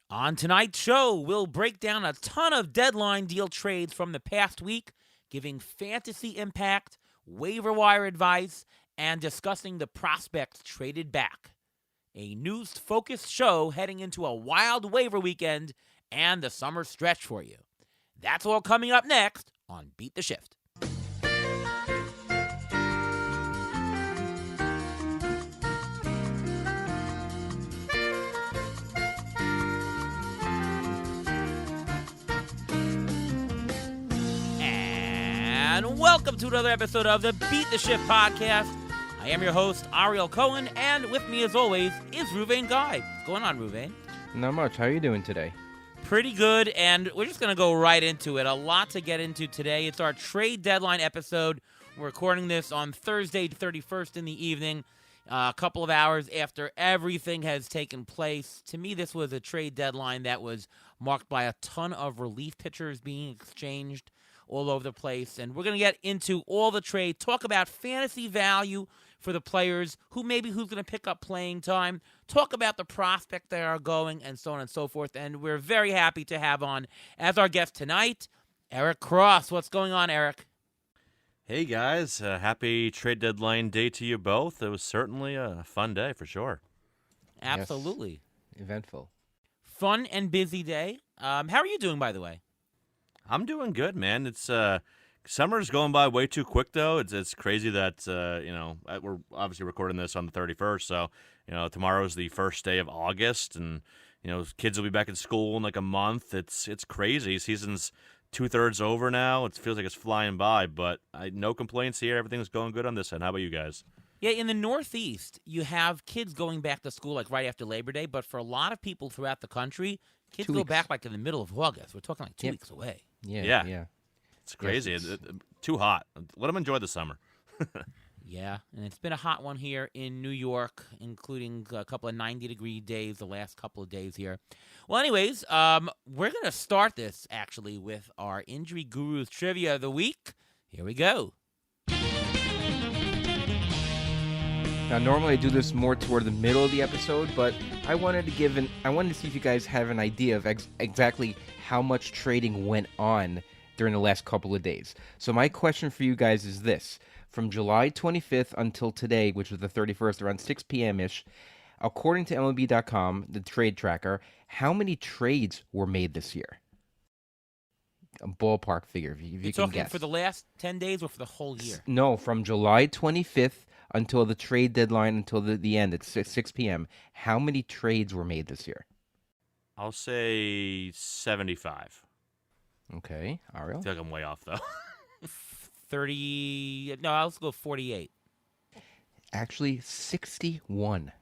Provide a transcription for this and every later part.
On tonight's show, we'll break down a ton of deadline deal trades from the past week, giving fantasy impact, waiver wire advice, and discussing the prospects traded back. A news-focused show heading into a wild waiver weekend and the summer stretch for you. That's all coming up next on Beat the Shift. And welcome to another episode of the Beat the Shift podcast. I am your host, Ariel Cohen, and with me, as always, is Ruvain Guy. What's going on, Ruvain? Not much. How are you doing today? Pretty good, and we're just going to go right into it. A lot to get into today. It's our trade deadline episode. We're recording this on Thursday, 31st in the evening, a couple of hours after everything has taken place. To me, this was a trade deadline that was marked by a ton of relief pitchers being exchanged all over the place, and we're going to get into all the trade, talk about fantasy value for the players, who's going to pick up playing time, talk about the prospect they are going, and so on and so forth. And we're very happy to have on, as our guest tonight, Eric Cross. What's going on, Eric? Hey, guys. Happy trade deadline day to you both. It was certainly a fun day for sure. Absolutely. Yes. Eventful. Fun and busy day. How are you doing, by the way? I'm doing good, man. It's summer's going by way too quick, though. It's crazy that we're obviously recording this on the 31st, so tomorrow's the first day of August, and kids will be back in school in like a month. It's crazy. Season's 2/3 over now. It feels like it's flying by, but no complaints here. Everything's going good on this end. How about you guys? Yeah, in the Northeast, you have kids going back to school like right after Labor Day, but for a lot of people throughout the country, kids go back like in the middle of August. We're talking like 2 weeks away. Yeah. It's crazy. Yes, too hot. Let them enjoy the summer. Yeah, and it's been a hot one here in New York, including a couple of 90-degree days the last couple of days here. Well, anyways, we're going to start this, actually, with our Injury Gurus Trivia of the Week. Here we go. Now, normally I do this more toward the middle of the episode, but I wanted to see if you guys have an idea of exactly how much trading went on during the last couple of days. So my question for you guys is this. From July 25th until today, which was the 31st, around 6 p.m.-ish, according to MLB.com, the trade tracker, how many trades were made this year? A ballpark figure, if you can guess. For the last 10 days or for the whole year? No, from July 25th until the trade deadline, until the end at 6 p.m. How many trades were made this year? I'll say 75. Okay, Ariel? I feel like I'm way off, though. 30. No, I'll go 48. Actually, 61.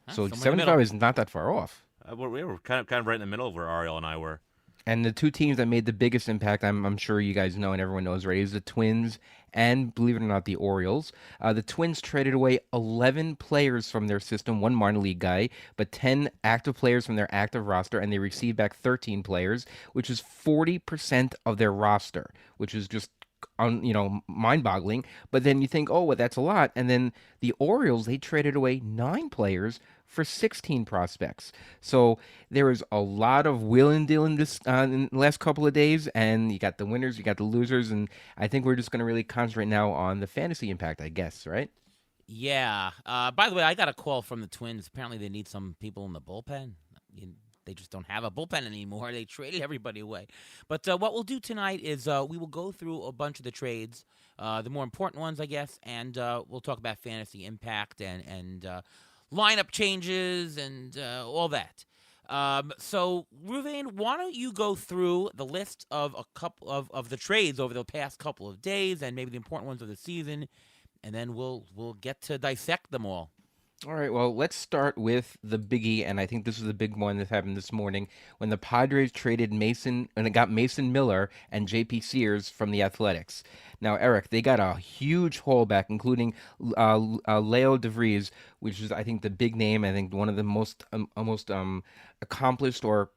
So somewhere in the 75 middle. is not that far off. We were kind of right in the middle of where Ariel and I were. And the two teams that made the biggest impact, I'm sure you guys know and everyone knows already, is the Twins and, believe it or not, the Orioles. The Twins traded away 11 players from their system, one minor league guy, but 10 active players from their active roster, and they received back 13 players, which is 40% of their roster, which is just mind-boggling. But then you think, oh, well, that's a lot. And then the Orioles, they traded away 9 players for 16 prospects. So there is a lot of wheeling and dealing this in the last couple of days, and you got the winners, you got the losers, and I think we're just going to really concentrate now on the fantasy impact, I guess, right? Yeah. By the way, I got a call from the Twins. Apparently they need some people in the bullpen. They just don't have a bullpen anymore. They traded everybody away. But what we'll do tonight is we will go through a bunch of the trades, the more important ones, I guess, and we'll talk about fantasy impact and lineup changes and all that. So, Ruvain, why don't you go through the list of a couple of the trades over the past couple of days and maybe the important ones of the season, and then we'll get to dissect them all. All right, well, let's start with the biggie, and I think this is the big one that happened this morning when the Padres traded Mason, and it got Mason Miller and J.P. Sears from the Athletics. Now, Eric, they got a huge haul back, including Leo DeVries, which is, I think, the big name. I think one of the most accomplished or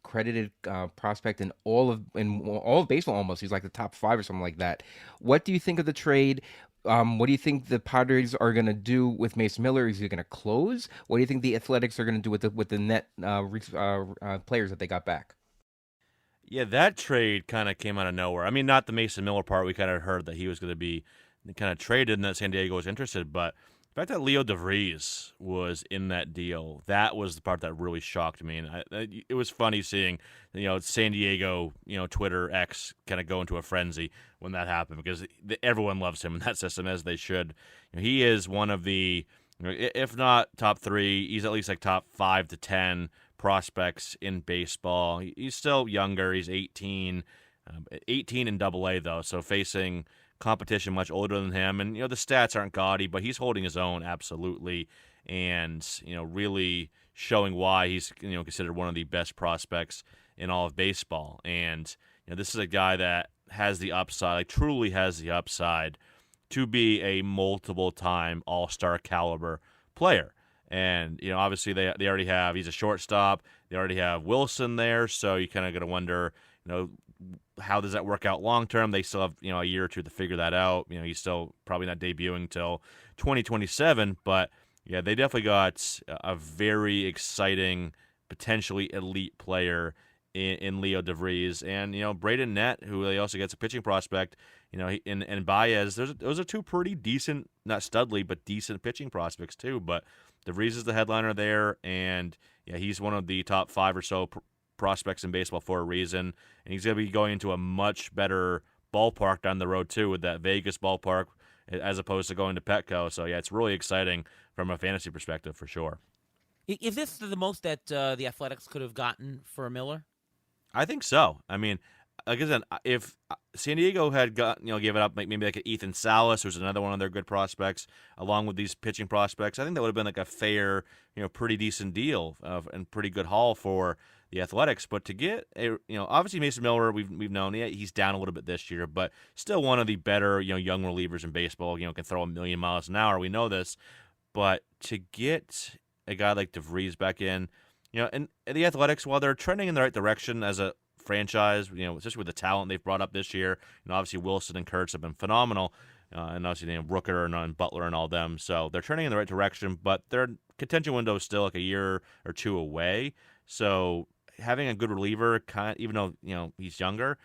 credited prospect in all of baseball. Almost, he's like the top 5 or something like that. What do you think of the trade? What do you think the Padres are going to do with Mason Miller? Is he going to close? What do you think the Athletics are going to do with the net players that they got back? Yeah, that trade kind of came out of nowhere. I mean, not the Mason Miller part. We kind of heard that he was going to be kind of traded and that San Diego was interested. But the fact that Leo DeVries was in that deal, that was the part that really shocked me. And it was funny seeing, San Diego, Twitter X kind of go into a frenzy when that happened because everyone loves him in that system, as they should. He is one of the, if not top 3, he's at least like top 5 to 10 prospects in baseball. He's still younger. He's 18, 18 in Double-A though, so facing competition much older than him. And the stats aren't gaudy, but he's holding his own absolutely, and really showing why he's considered one of the best prospects in all of baseball. And this is a guy that has the upside, like truly has the upside to be a multiple-time All-Star caliber player. And, obviously they already have, he's a shortstop. They already have Wilson there. So you kind of got to wonder, how does that work out long term? They still have, a year or two to figure that out. He's still probably not debuting till 2027. But, yeah, they definitely got a very exciting, potentially elite player in Leo DeVries. And, Braden Nett, who they also gets a pitching prospect, and Baez. Those are two pretty decent, not studly, but decent pitching prospects too. But DeVries is the headliner there, and he's one of the top 5 or so prospects in baseball for a reason. And he's going to be going into a much better ballpark down the road too, with that Vegas ballpark, as opposed to going to Petco. So it's really exciting from a fantasy perspective for sure. Is this the most that the Athletics could have gotten for Miller? I think so. I mean, like I said, if San Diego had given up maybe like Ethan Salas, who's another one of their good prospects, along with these pitching prospects, I think that would have been like a fair, pretty decent deal and pretty good haul for the Athletics. But to get obviously Mason Miller, we've known he's down a little bit this year, but still one of the better young relievers in baseball. Can throw 1,000,000 miles an hour. We know this, but to get a guy like DeVries back in, and the Athletics, while they're trending in the right direction as a franchise, especially with the talent they've brought up this year. Obviously Wilson and Kurtz have been phenomenal, and obviously Rooker and Butler and all them. So they're turning in the right direction, but their contention window is still like a year or two away. So having a good reliever, even though he's younger,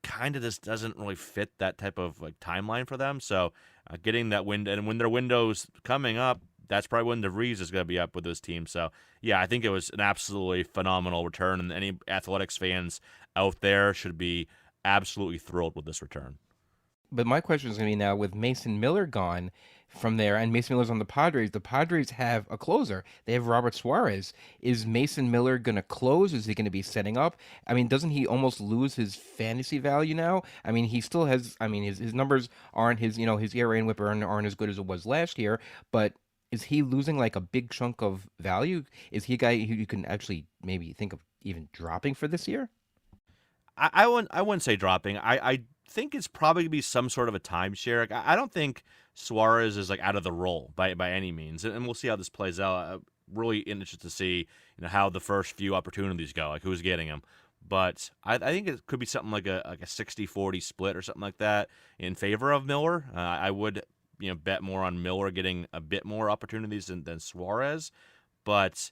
kind of just doesn't really fit that type of like timeline for them. So getting that window, and when their window's coming up, that's probably when DeVries is going to be up with this team. So, I think it was an absolutely phenomenal return, and any Athletics fans out there should be absolutely thrilled with this return. But my question is going to be now, with Mason Miller gone from there, and Mason Miller's on the Padres have a closer. They have Robert Suarez. Is Mason Miller going to close? Is he going to be setting up? I mean, doesn't he almost lose his fantasy value now? I mean, he still has, his numbers aren't his ERA and WHIP aren't as good as it was last year, but is he losing like a big chunk of value? Is he a guy who you can actually maybe think of even dropping for this year? I wouldn't say dropping. I think it's probably going to be some sort of a timeshare. I don't think Suarez is like out of the role by any means, and we'll see how this plays out. I'm really interested to see how the first few opportunities go, like who's getting them. But I think it could be something like a 60-40 split or something like that in favor of Miller. I would bet more on Miller getting a bit more opportunities than Suarez, but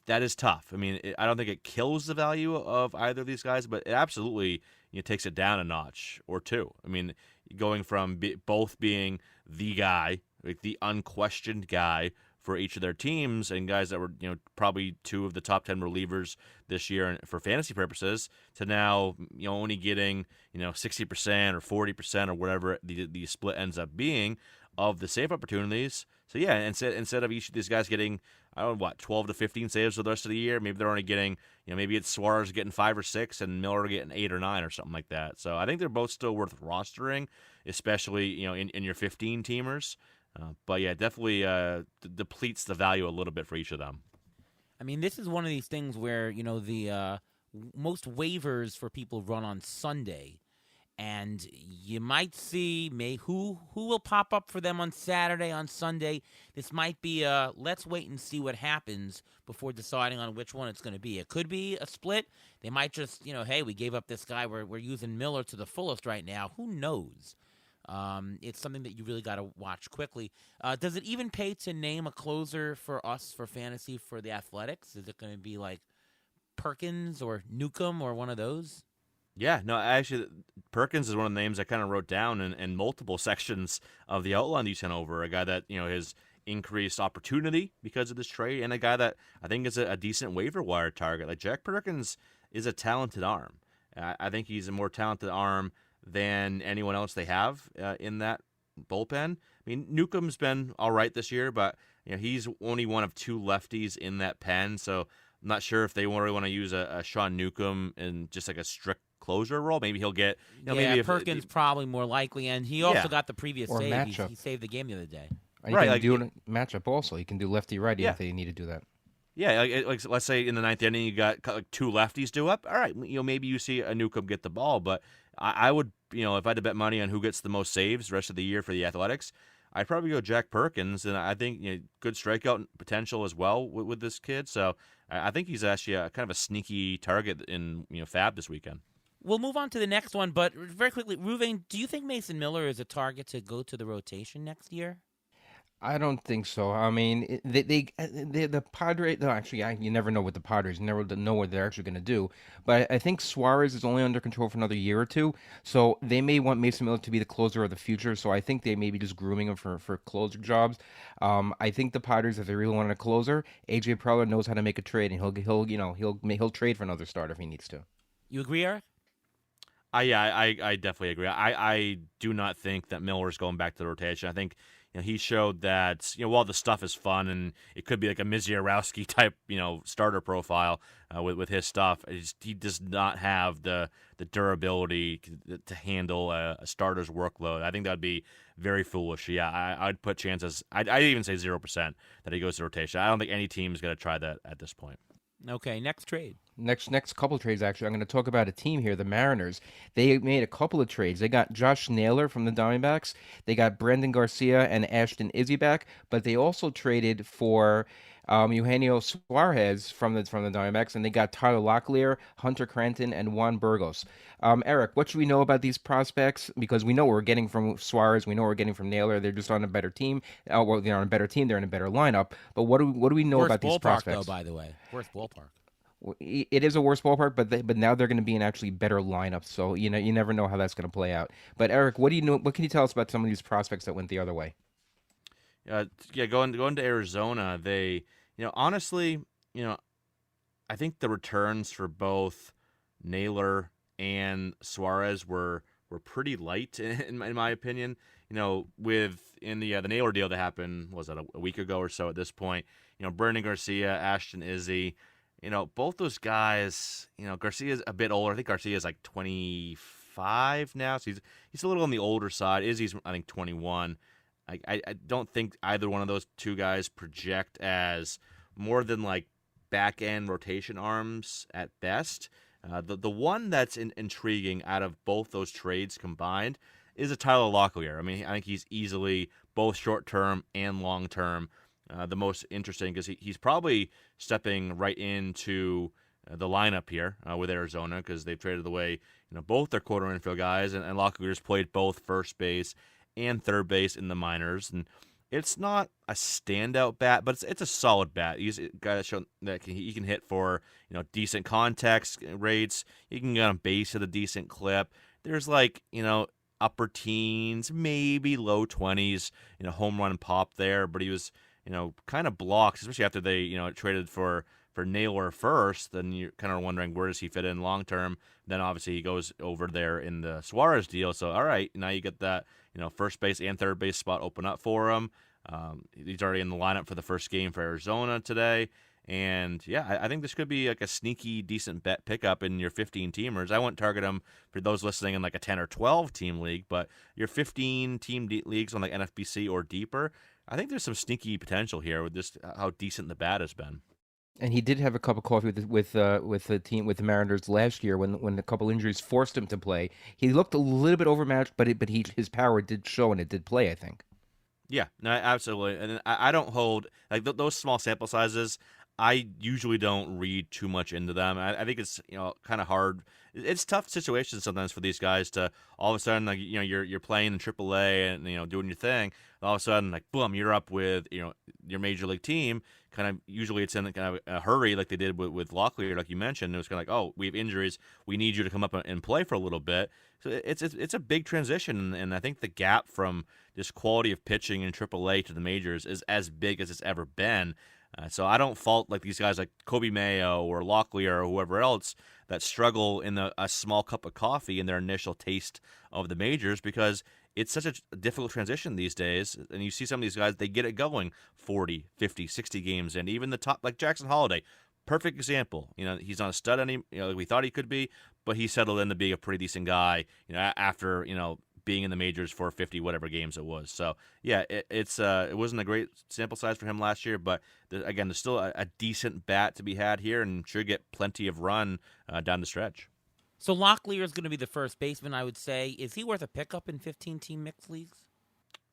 that is tough. I mean, I don't think it kills the value of either of these guys, but it absolutely takes it down a notch or two. I mean, going from both being the guy, like the unquestioned guy for each of their teams, and guys that were probably 2 of the top 10 relievers this year for fantasy purposes, to now only getting 60% or 40% or whatever the split ends up being of the save opportunities. So instead of each of these guys getting 12 to 15 saves for the rest of the year, maybe they're only getting maybe it's Suarez getting 5 or 6 and Miller getting 8 or 9 or something like that. So I think they're both still worth rostering, especially in your 15 teamers. But definitely depletes the value a little bit for each of them. I mean, this is one of these things where the most waivers for people run on Sunday, and you might see who will pop up for them on Saturday, on Sunday. This might be let's wait and see what happens before deciding on which one it's going to be. It could be a split. They might just hey, we gave up this guy. We're using Miller to the fullest right now. Who knows? It's something that you really got to watch quickly. Does it even pay to name a closer for us for fantasy for the Athletics? Is it going to be like Perkins or Newcomb or one of those? Yeah, no, actually, Perkins is one of the names I kind of wrote down in multiple sections of the outline you sent over. A guy that, has increased opportunity because of this trade, and a guy that I think is a decent waiver wire target. Like, Jack Perkins is a talented arm. I think he's a more talented arm than anyone else they have in that bullpen. I mean, Newcomb's been all right this year, but he's only one of two lefties in that pen, so I'm not sure if they really want to use a Sean Newcomb in just like a strict closer role. Maybe he'll get maybe Perkins probably more likely, and he also got the previous or save. He saved the game the other day. And you can do a matchup also. You can do lefty-righty if they need to do that. Yeah, like let's say in the ninth inning you got like two lefties due up. All right, maybe you see a Newcomb get the ball, but I would, if I had to bet money on who gets the most saves the rest of the year for the Athletics, I'd probably go Jack Perkins, and I think good strikeout potential as well with this kid. So I think he's actually kind of a sneaky target in Fab this weekend. We'll move on to the next one, but very quickly, Ruvain, do you think Mason Miller is a target to go to the rotation next year? I don't think so. I mean, the Padres. No, actually, you never know with the Padres. You never know what they're actually going to do. But I think Suarez is only under control for another year or two, so they may want Mason Miller to be the closer of the future. So I think they may be just grooming him for closer jobs. I think the Padres, if they really wanted a closer, AJ Preller knows how to make a trade, and he'll trade for another starter if he needs to. You agree, Eric? I definitely agree. I do not think that Miller's going back to the rotation. I think he showed that while the stuff is fun and it could be like a Misiorowski type starter profile with his stuff, he does not have the durability to handle a starter's workload. I think that would be very foolish. Yeah, I'd put chances. I'd even say 0% that he goes to rotation. I don't think any team is going to try that at this point. Okay, next trade. Next couple trades, actually. I'm going to talk about a team here, the Mariners. They made a couple of trades. They got Josh Naylor from the Diamondbacks. They got Brendan Garcia and Ashton Izzy back, but they also traded for Eugenio Suarez from the Diamondbacks, and they got Tyler Locklear, Hunter Cranton, and Juan Burgos. Eric, what should we know about these prospects? Because we know what we're getting from Suarez, we know what we're getting from Naylor. They're just on a better team. Well, they're on a better team. They're in a better lineup. But what do we know about these prospects? Worst ballpark, though, by the way. Worst ballpark. It is a worse ballpark, but now they're going to be in actually better lineups. So you never know how that's going to play out. But Eric, what do you know? What can you tell us about some of these prospects that went the other way? Going to Arizona, they honestly, I think the returns for both Naylor and Suarez were pretty light in my opinion. Within the Naylor deal that happened, was that a week ago or so at this point? Brendan Garcia, Ashton Izzy. Both those guys, Garcia's a bit older. I think Garcia's like 25 now, so he's a little on the older side. Izzy's, I think, 21. I don't think either one of those two guys project as more than like back-end rotation arms at best. The one that's intriguing out of both those trades combined is a Tyler Locklear. I mean, I think he's easily both short-term and long-term the most interesting because he's probably stepping right into the lineup here with Arizona because they've traded away both their quarter infield guys, and Locklear's played both first base and third base in the minors. And it's not a standout bat, but it's a solid bat. He's a guy that's shown that he can hit for decent contact rates. He can get on base at a decent clip. There's upper teens, maybe low 20s, home run pop there, but he was kind of blocked, especially after they, traded for Naylor first. Then you're kind of wondering where does he fit in long term. Then obviously he goes over there in the Suarez deal. So all right, now you get that first base and third base spot open up for him. He's already in the lineup for the first game for Arizona today. And yeah, I think this could be like a sneaky, decent bet pickup in your 15 teamers. I wouldn't target him for those listening in like a 10 or 12 team league, but your 15 team leagues on like NFBC or deeper, I think there's some sneaky potential here with just how decent the bat has been. And he did have a cup of coffee with the team, with the Mariners last year when a couple injuries forced him to play. He looked a little bit overmatched, but his power did show and it did play, I think. Yeah, no, absolutely. And I don't hold like those small sample sizes. I usually don't read too much into them. I think it's kind of hard. It's tough situations sometimes for these guys to all of a sudden like you're playing in AAA and doing your thing. And all of a sudden like boom, you're up with your major league team. Kind of usually it's in kind of a hurry like they did with Locklear, like you mentioned. It was kind of like, oh, we have injuries, we need you to come up and play for a little bit. So it's a big transition, and I think the gap from this quality of pitching in AAA to the majors is as big as it's ever been. So I don't fault like these guys like Kobe Mayo or Locklear or whoever else that struggle in a small cup of coffee in their initial taste of the majors, because it's such a difficult transition these days. And you see some of these guys, they get it going 40, 50, 60 games. And even the top, like Jackson Holliday, perfect example. He's not a stud like we thought he could be, but he settled into being a pretty decent guy, after, being in the majors for 50 whatever games it was. So yeah, it wasn't a great sample size for him last year, but again, there's still a decent bat to be had here, and should get plenty of run down the stretch. So Locklear is going to be the first baseman, I would say. Is he worth a pickup in 15-team mixed leagues?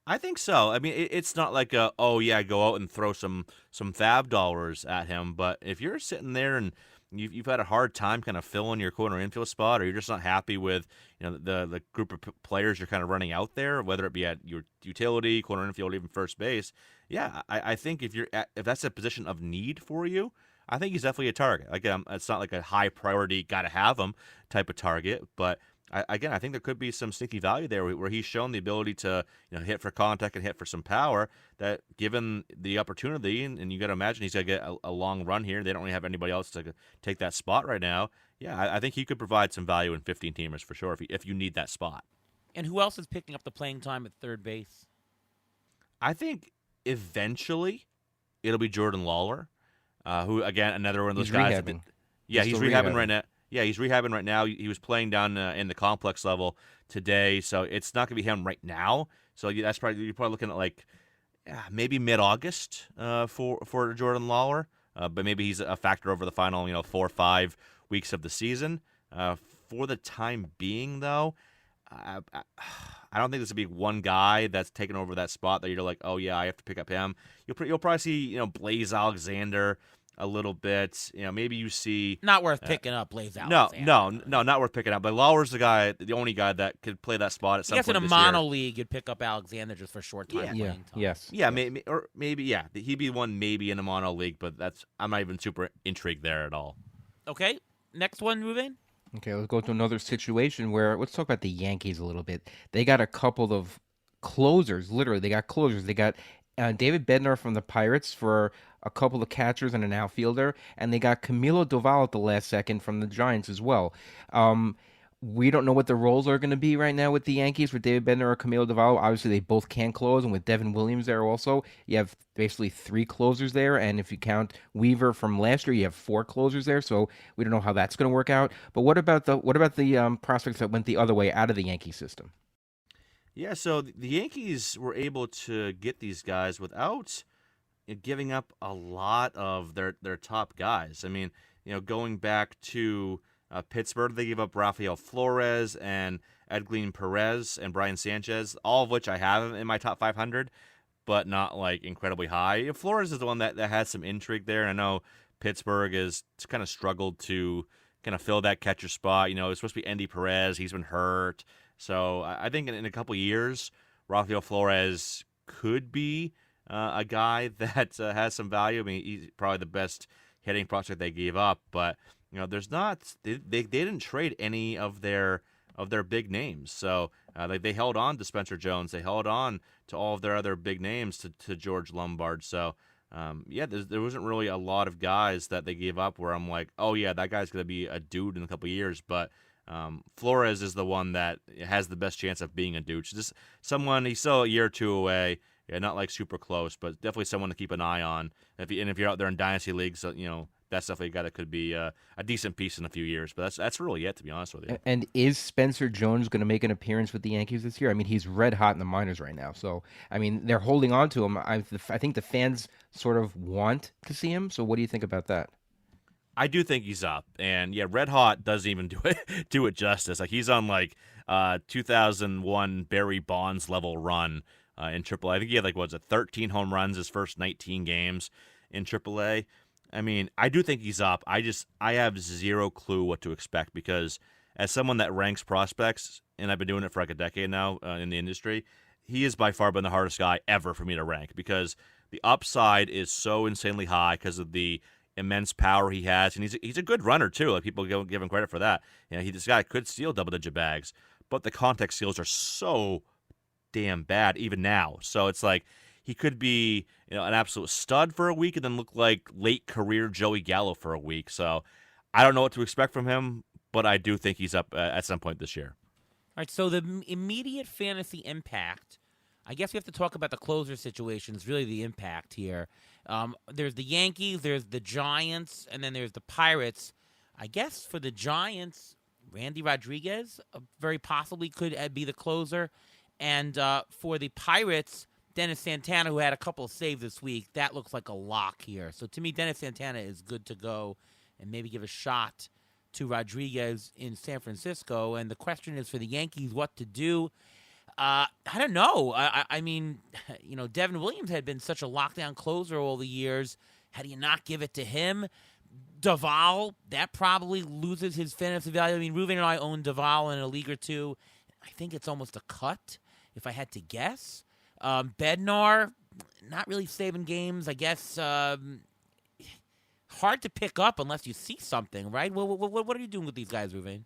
I think so. I mean, it's not like go out and throw some fab dollars at him, but if you're sitting there and you've had a hard time kind of filling your corner infield spot, or you're just not happy with the group of players you're kind of running out there, whether it be at your utility, corner infield, or even first base, yeah, I think if that's a position of need for you, I think he's definitely a target. Again, it's not like a high priority, got to have him type of target, but I think there could be some sneaky value there where he's shown the ability to hit for contact and hit for some power, that given the opportunity, and you got to imagine he's going to get a long run here. They don't really have anybody else to take that spot right now. Yeah, I think he could provide some value in 15-teamers for sure if you need that spot. And who else is picking up the playing time at third base? I think eventually it'll be Jordan Lawler, who, again, another one of those guys. Rehabbing. He's rehabbing right now. Yeah, he's rehabbing right now. He was playing down in the complex level today, so it's not going to be him right now. So you're probably looking at like maybe mid-August for Jordan Lawler, but maybe he's a factor over the final 4 or 5 weeks of the season. For the time being, though, I don't think this will be one guy that's taken over that spot that you're like, oh yeah, I have to pick up him. You'll probably see Blaze Alexander a little bit. Maybe you see not worth picking up Blaze Alexander. No, not worth picking up. But Lawler's the only guy that could play that spot at some point. I guess in a mono league, you'd pick up Alexander just for short time playing time. Yes. Yeah, maybe he'd be one maybe in a mono league, but I'm not even super intrigued there at all. Okay, next one, Ruben. Okay, let's go to another situation where let's talk about the Yankees a little bit. They got a couple of closers. Literally, they got closers. They got David Bednar from the Pirates for a couple of catchers and an outfielder, and they got Camilo Doval at the last second from the Giants as well. We don't know what the roles are going to be right now with the Yankees, with David Bednar or Camilo Doval. Obviously, they both can close, and with Devin Williams there also, you have basically 3 closers there, and if you count Weaver from last year, you have 4 closers there, so we don't know how that's going to work out. But what about the prospects that went the other way out of the Yankee system? Yeah, so the Yankees were able to get these guys without giving up a lot of their top guys. I mean, going back to Pittsburgh, they gave up Rafael Flores and Edglin Perez and Brian Sanchez, all of which I have in my top 500, but not like incredibly high. Flores is the one that has some intrigue there, and I know Pittsburgh has kind of struggled to kind of fill that catcher spot. It's supposed to be Andy Perez. He's been hurt. So I think in a couple of years, Rafael Flores could be a guy that has some value. I mean, he's probably the best hitting prospect they gave up, but there's not. They didn't trade any of their big names, so they held on to Spencer Jones. They held on to all of their other big names to George Lombard. So there wasn't really a lot of guys that they gave up where I'm like, oh yeah, that guy's gonna be a dude in a couple of years, but. Flores is the one that has the best chance of being a dude. Just someone, he's still a year or two away. Yeah, not like super close, but definitely someone to keep an eye on. If you're out there in dynasty leagues, that's definitely a guy that could be a decent piece in a few years. But that's really it, to be honest with you. And is Spencer Jones going to make an appearance with the Yankees this year? I mean, he's red hot in the minors right now. So, I mean, they're holding on to him. I think the fans sort of want to see him. So what do you think about that? I do think he's up, and yeah, red hot doesn't even do it justice. Like he's on 2001 Barry Bonds level run in AAA. I think he had 13 home runs his first 19 games in AAA. I mean, I do think he's up. I have zero clue what to expect because as someone that ranks prospects, and I've been doing it for like a decade now in the industry, he has by far been the hardest guy ever for me to rank because the upside is so insanely high because of the immense power he has, and he's a good runner too. Like people give him credit for that. You know, this guy could steal double-digit bags, but the contact steals are so damn bad even now. So it's like he could be, you know, an absolute stud for a week and then look like late career Joey Gallo for a week. So I don't know what to expect from him, but I do think he's up at some point this year. All right, so the immediate fantasy impact, I guess we have to talk about the closer situations, really the impact here. There's the Yankees, there's the Giants, and then there's the Pirates. I guess for the Giants, Randy Rodriguez very possibly could be the closer. And for the Pirates, Dennis Santana, who had a couple of saves this week, that looks like a lock here. So to me, Dennis Santana is good to go and maybe give a shot to Rodriguez in San Francisco. And the question is for the Yankees, what to do. I don't know. I mean, you know, Devin Williams had been such a lockdown closer all the years. How do you not give it to him? Duvall, that probably loses his fantasy value. I mean, Ruben and I own Duvall in a league or two. I think it's almost a cut, if I had to guess. Bednar, not really saving games. I guess hard to pick up unless you see something, right? What are you doing with these guys, Ruben?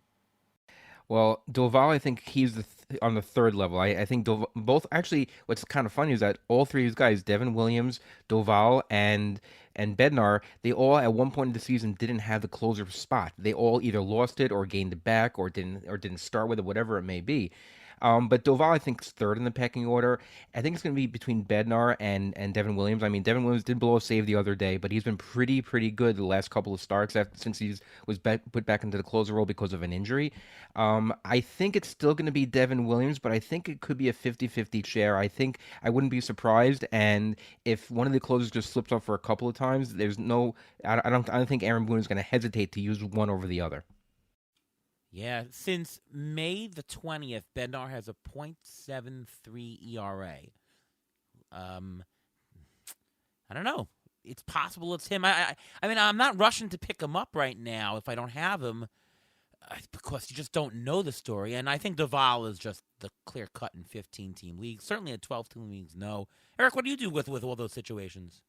Well, Doval, I think he's on the third level. I think both actually. What's kind of funny is that all three of these guys, Devin Williams, Doval, and Bednar, they all at one point in the season didn't have the closer spot. They all either lost it or gained it back or didn't start with it, whatever it may be. But Doval, I think, is third in the pecking order. I think it's going to be between Bednar and Devin Williams. I mean, Devin Williams did blow a save the other day, but he's been pretty good the last couple of starts since he was put back into the closer role because of an injury. I think it's still going to be Devin Williams, but I think it could be a 50-50 share. I think I wouldn't be surprised, and if one of the closers just slips up for a couple of times, I don't think Aaron Boone is going to hesitate to use one over the other. Yeah, since May the 20th, Bednar has a .73 ERA. I don't know. It's possible it's him. I mean, I'm not rushing to pick him up right now if I don't have him because you just don't know the story. And I think Duvall is just the clear cut in 15-team leagues. Certainly in 12-team leagues, no. Eric, what do you do with all those situations?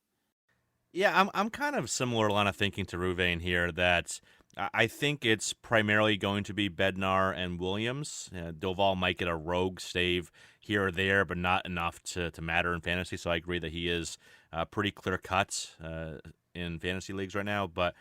Yeah, I'm kind of similar line of thinking to Ruvain here that I think it's primarily going to be Bednar and Williams. Doval might get a rogue save here or there, but not enough to matter in fantasy. So I agree that he is pretty clear cut in fantasy leagues right now. But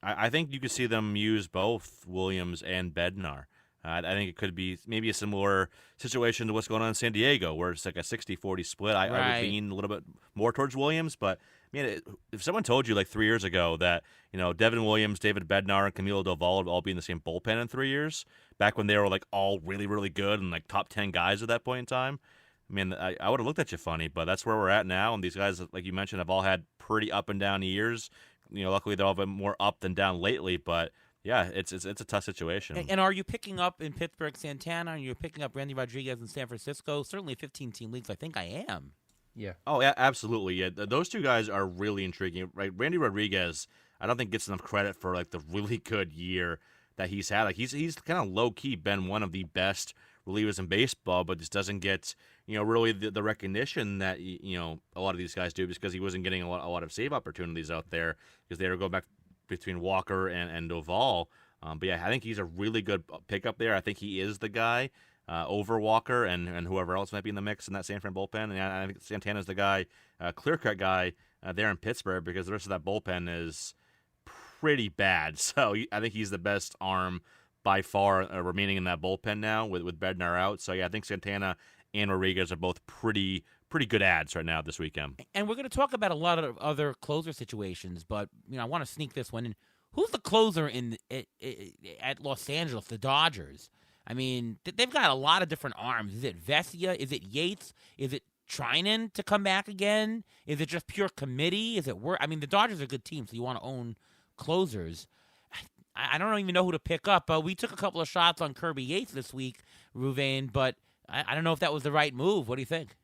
I think you could see them use both Williams and Bednar. I think it could be maybe a similar situation to what's going on in San Diego, where it's like a 60-40 split. I would lean a little bit more towards Williams, but man, if someone told you like 3 years ago that, you know, Devin Williams, David Bednar, and Camilo Doval would all be in the same bullpen in 3 years, back when they were like all really, really good and like top 10 guys at that point in time, I mean, I would have looked at you funny, but that's where we're at now. And these guys, like you mentioned, have all had pretty up and down years. You know, luckily they're all been more up than down lately, but yeah, it's a tough situation. And are you picking up in Pittsburgh Santana? Are you picking up Randy Rodriguez in San Francisco? Certainly 15-team leagues, I think I am. Yeah. Oh, yeah, absolutely. Yeah, those two guys are really intriguing. Right, Randy Rodriguez, I don't think gets enough credit for like the really good year that he's had. Like he's kind of low key been one of the best relievers in baseball, but just doesn't get, you know, really the recognition that, you know, a lot of these guys do, because he wasn't getting a lot of save opportunities out there because they were going back between Walker and Doval. But yeah, I think he's a really good pickup there. I think he is the guy over Walker and whoever else might be in the mix in that San Fran bullpen. And I think Santana's the guy, clear-cut guy there in Pittsburgh, because the rest of that bullpen is pretty bad. So I think he's the best arm by far remaining in that bullpen now with Bednar out. So yeah, I think Santana and Rodriguez are both pretty good ads right now this weekend. And we're going to talk about a lot of other closer situations, but you know, I want to sneak this one in. Who's the closer at Los Angeles, the Dodgers? I mean, they've got a lot of different arms. Is it Vesia? Is it Yates? Is it Trinan to come back again? Is it just pure committee? Is it work? I mean, the Dodgers are a good team, so you want to own closers. I don't even know who to pick up. We took a couple of shots on Kirby Yates this week, Ruvain, but I don't know if that was the right move. What do you think?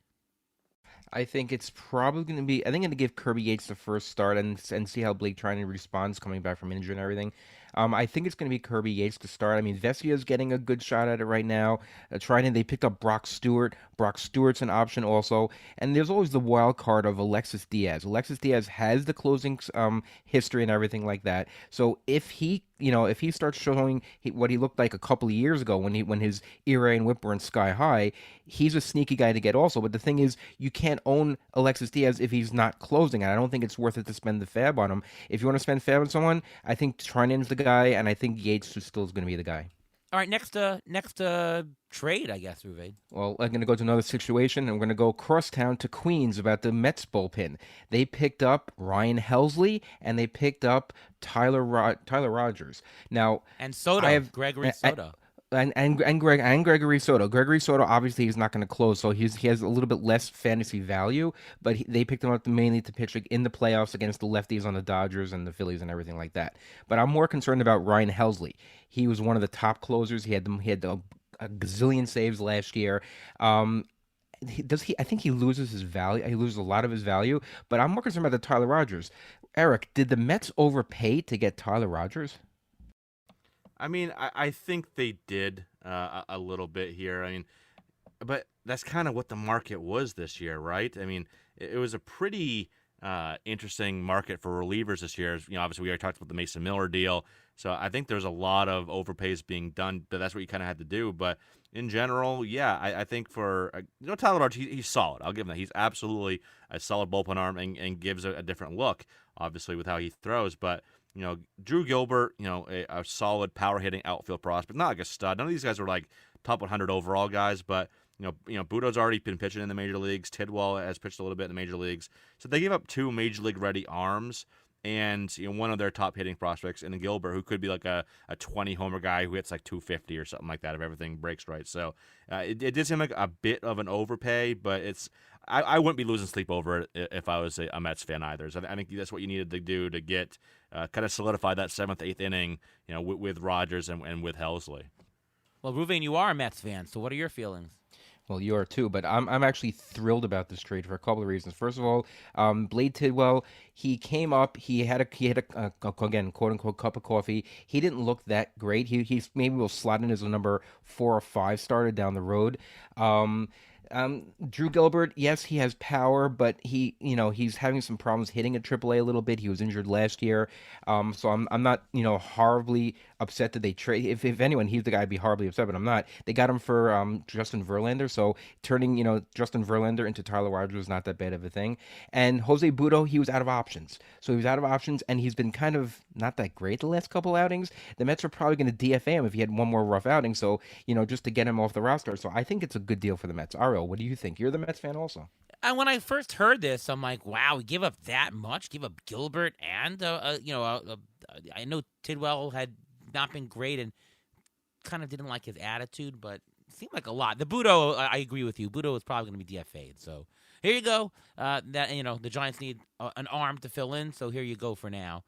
I think it's probably going to be. I think I'm going to give Kirby Yates the first start and see how Blake Trinan responds coming back from injury and everything. I think it's going to be Kirby Yates to start. I mean, Vesia's getting a good shot at it right now. Trinan, they picked up Brock Stewart. Brock Stewart's an option also, and there's always the wild card of Alexis Diaz. Alexis Diaz has the closing history and everything like that. So if he if he starts showing what he looked like a couple of years ago when his ERA and WHIP were in sky high, he's a sneaky guy to get also. But the thing is, you can't own Alexis Diaz if he's not closing. And I don't think it's worth it to spend the fab on him. If you want to spend fab on someone, I think Trinan's the guy, and I think Yates still is going to be the guy. All right, next trade, I guess, Uwe. Well, I'm going to go to another situation, and we're going to go crosstown to Queens about the Mets bullpen. They picked up Ryan Helsley, and they picked up Tyler Rogers. Now, and Soto, Gregory Soto. And Gregory Soto. Gregory Soto obviously he's not going to close, so he has a little bit less fantasy value. But they picked him up mainly to pitch in the playoffs against the lefties on the Dodgers and the Phillies and everything like that. But I'm more concerned about Ryan Helsley. He was one of the top closers. He had a gazillion saves last year. I think he loses his value. He loses a lot of his value. But I'm more concerned about the Tyler Rogers. Eric, did the Mets overpay to get Tyler Rogers? I mean, I think they did a little bit here. I mean, but that's kind of what the market was this year, right? I mean, it was a pretty interesting market for relievers this year. Obviously, we already talked about the Mason Miller deal, so I think there's a lot of overpays being done, but that's what you kind of had to do. But in general, yeah, I think for Tyler Rogers, he's solid. I'll give him that. He's absolutely a solid bullpen arm and gives a different look, obviously, with how he throws, but. Drew Gilbert, a solid power hitting outfield prospect, not like a stud. None of these guys were like top 100 overall guys, but Budo's already been pitching in the major leagues. Tidwell has pitched a little bit in the major leagues, so they gave up 2 major league ready arms and one of their top hitting prospects in Gilbert, who could be like a 20 homer guy who hits like 250 or something like that if everything breaks right. So it did seem like a bit of an overpay, but I wouldn't be losing sleep over it if I was a Mets fan either. So I think that's what you needed to do to get kind of solidify that 7th, 8th inning, with Rogers and with Helsley. Well, Ruvain, you are a Mets fan, so what are your feelings? Well, you are too, but I'm actually thrilled about this trade for a couple of reasons. First of all, Blade Tidwell, he came up, he had a again, quote unquote cup of coffee. He didn't look that great. He maybe will slot in as a number 4 or 5 starter down the road. Drew Gilbert, yes, he has power, but he's having some problems hitting at AAA a little bit. He was injured last year, so I'm not horribly upset that they trade. If anyone, he's the guy I'd be horribly upset, but I'm not. They got him for Justin Verlander, so turning Justin Verlander into Tyler Rogers was not that bad of a thing. And Jose Budo, he was out of options, and he's been kind of not that great the last couple outings. The Mets are probably going to DFA him if he had one more rough outing, so just to get him off the roster. So I think it's a good deal for the Mets. Ariel, what do you think? You're the Mets fan also. And when I first heard this, I'm like, wow, give up that much? Give up Gilbert and, I know Tidwell had not been great and kind of didn't like his attitude, but it seemed like a lot. The Budo, I agree with you. Budo is probably going to be DFA'd. So here you go. The Giants need an arm to fill in, so here you go for now.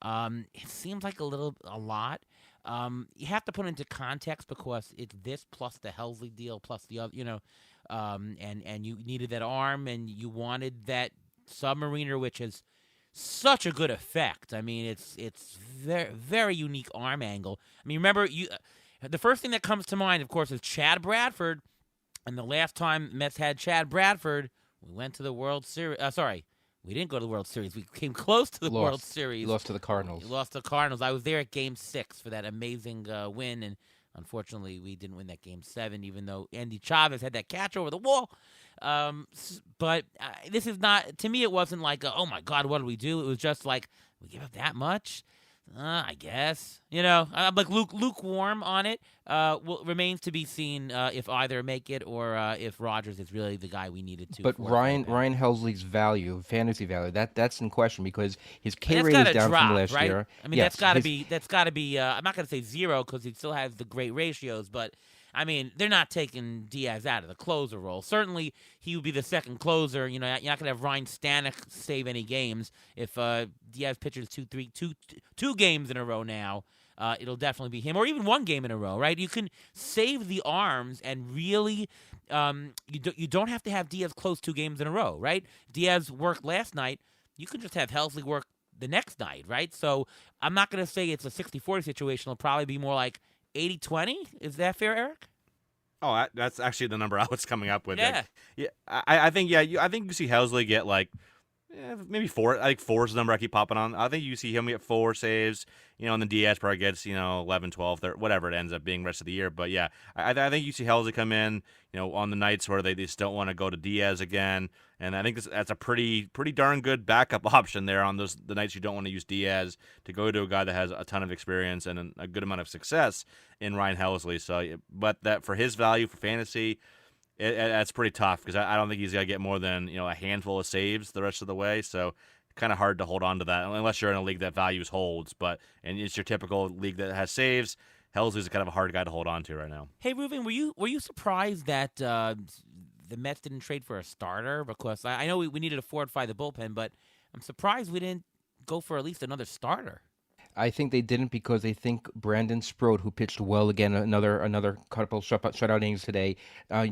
It seems like a lot. You have to put into context because it's this plus the Helsley deal plus the other, and you needed that arm and you wanted that submariner, which has such a good effect. I mean, it's very, very unique arm angle. I mean, remember the first thing that comes to mind, of course, is Chad Bradford. And the last time Mets had Chad Bradford, we went to the World Series. We didn't go to the World Series. We came close to the World Series. Lost to the Cardinals. Lost to the Cardinals. I was there at Game 6 for that amazing win, and unfortunately, we didn't win that Game 7, even though Andy Chavez had that catch over the wall. But this is not, to me, it wasn't like, oh my God, what did we do? It was just like, we give up that much? I guess. I'm like lukewarm on it. Remains to be seen if either make it or if Rogers is really the guy we needed to. But Ryan Helsley's fantasy value, that's in question because his K rate is down from last year. I mean, yes, that's got to be. I'm not going to say 0 because he still has the great ratios, but. I mean, they're not taking Diaz out of the closer role. Certainly, he would be the second closer. You're not going to have Ryan Stanek save any games if Diaz pitches two games in a row now. it'll definitely be him, or even one game in a row, right? You can save the arms and really, you don't have to have Diaz close 2 games in a row, right? Diaz worked last night. You can just have Helsley work the next night, right? So I'm not going to say it's a 60-40 situation. It'll probably be more like 80-20. Is that fair, Eric? Oh, that's actually the number I was coming up with. Yeah. I think I think you see Helsley get like maybe 4. I think 4 is the number I keep popping on. I think you see him get 4 saves, and then Diaz probably gets 11, 12, 13, whatever it ends up being rest of the year. But yeah, I think you see Helsley come in, on the nights where they just don't want to go to Diaz again. And I think that's a pretty darn good backup option there on the nights you don't want to use Diaz, to go to a guy that has a ton of experience and a good amount of success in Ryan Helsley. So, but that for his value for fantasy, that's pretty tough, because I don't think he's going to get more than a handful of saves the rest of the way. So kind of hard to hold on to that unless you're in a league that values holds. And it's your typical league that has saves. Helsley's kind of a hard guy to hold on to right now. Hey, Ruben, were you surprised that the Mets didn't trade for a starter? Because I know we needed to fortify the bullpen, but I'm surprised we didn't go for at least another starter. I think they didn't because they think Brandon Sproat, who pitched well again, another couple shutout innings today.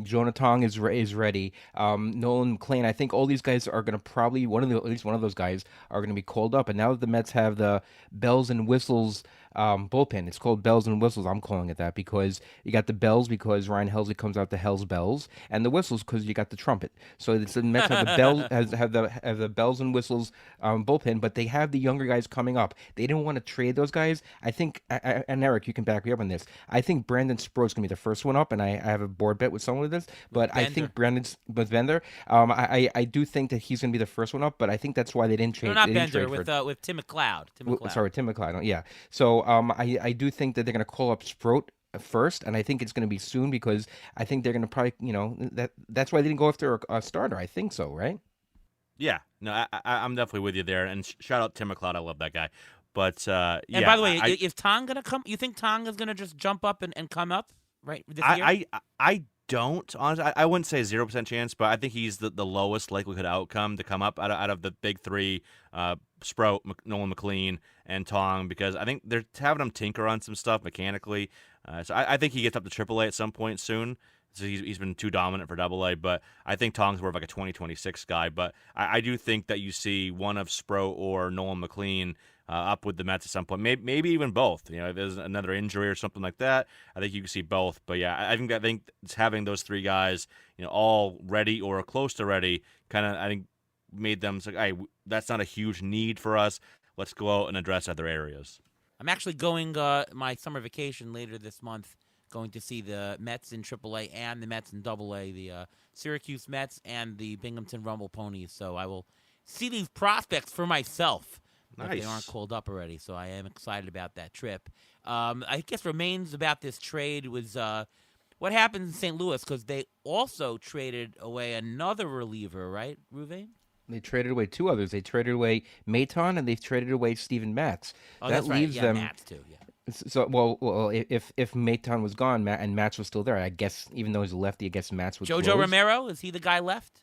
Jonah Tong is ready. Nolan McLean. I think all these guys are going to probably at least one of those guys are going to be called up. And now that the Mets have the bells and whistles bullpen, it's called bells and whistles. I'm calling it that because you got the bells because Ryan Helsley comes out to Hell's Bells, and the whistles because you got the trumpet. So it's the Mets have the bells have the bells and whistles bullpen, but they have the younger guys coming up. They didn't want to trade those guys. I think, and Eric, you can back me up on this. I think Brandon Sproat's going to be the first one up, and I have a board bet with someone with this. But Bender. I think Brandon's with Bender. I do think that he's going to be the first one up, but I think that's why they didn't trade. No, not they didn't Bender, trade for with Tim McLeod. Sorry, Tim McLeod. Yeah. So I do think that they're going to call up Sproat first, and I think it's going to be soon because I think they're going to probably, that's why they didn't go after a starter. I think so, right? Yeah. No, I'm definitely with you there. And shout out Tim McLeod. I love that guy. But yeah. And by the way, is Tong going to come? You think Tong is going to just jump up and come up right this year? I don't, honestly. I wouldn't say 0% chance, but I think he's the lowest likelihood outcome to come up out of the big 3, Sproat, Nolan McLean, and Tong, because I think they're having him tinker on some stuff mechanically. So I think he gets up to AAA at some point soon. So he's been too dominant for AA, but I think Tong's more of like a 2026 guy. But I do think that you see one of Sproat or Nolan McLean up with the Mets at some point, maybe even both. If there's another injury or something like that, I think you can see both. But yeah, I think it's having those 3 guys, all ready or close to ready, kind of I think made them say, hey, that's not a huge need for us. Let's go out and address other areas. I'm actually going my summer vacation later this month, going to see the Mets in AAA and the Mets in AA, the Syracuse Mets and the Binghamton Rumble Ponies. So I will see these prospects for myself. Nice. If they aren't called up already, so I am excited about that trip. I guess remains about this trade was what happens in St. Louis, because they also traded away another reliever, right, Ruvain? They traded away 2 others. They traded away Maton, and they've traded away Steven Matz. Oh, that that's leaves right. Yeah, them. Matz too. Yeah. So well, if Maton was gone, and Matz was still there, I guess even though he's a lefty, I guess Matz would. Jojo close. Romero, is he the guy left?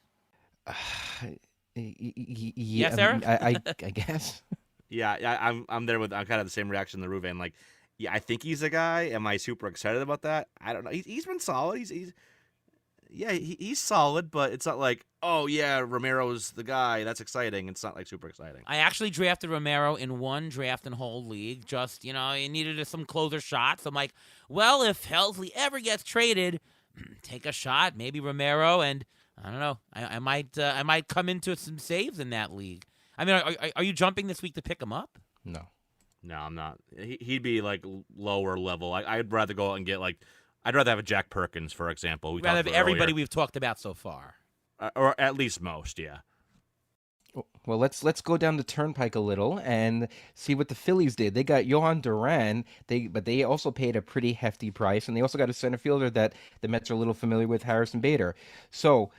Yes, Eric? I guess. Yeah, I'm there with. I'm kind of the same reaction to Ruvain. Like, yeah, I think he's a guy. Am I super excited about that? I don't know. He's been solid. He's solid, but it's not like, oh yeah, Romero's the guy. That's exciting. It's not like super exciting. I actually drafted Romero in one draft and hold league. Just, he needed some closer shots. I'm like, well, if Helsley ever gets traded, take a shot, maybe Romero, and I don't know. I might come into some saves in that league. I mean, are you jumping this week to pick him up? No, I'm not. He'd be like lower level. I'd rather go out and get like. I'd rather have a Jack Perkins, for example. Rather have everybody we've talked about so far, or at least most. Yeah. Well, let's go down the turnpike a little and see what the Phillies did. They got Johan Duran, but they also paid a pretty hefty price, and they also got a center fielder that the Mets are a little familiar with, Harrison Bader. So,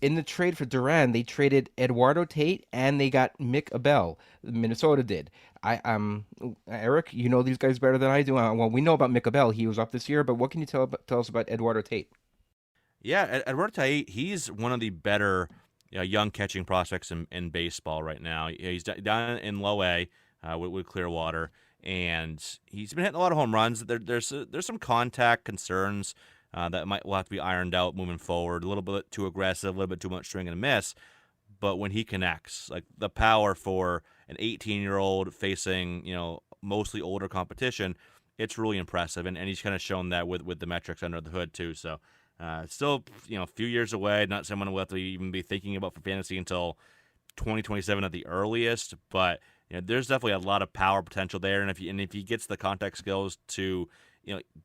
in the trade for Duran, they traded Eduardo Tate and they got Mick Abel. Minnesota did. Eric, you know these guys better than I do. Well, we know about Mick Abel. He was up this year, but what can you tell us about Eduardo Tate? Yeah, Eduardo Tate, he's one of the better young catching prospects in baseball right now. He's down in Low A with Clearwater, and he's been hitting a lot of home runs. There's some contact concerns that will have to be ironed out moving forward. A little bit too aggressive, a little bit too much swing and a miss. But when he connects, like the power for an 18-year-old facing, mostly older competition, it's really impressive. And he's kind of shown that with the metrics under the hood too. So still, a few years away. Not someone we'll have to even be thinking about for fantasy until 2027 at the earliest. But there's definitely a lot of power potential there. And if he gets the contact skills to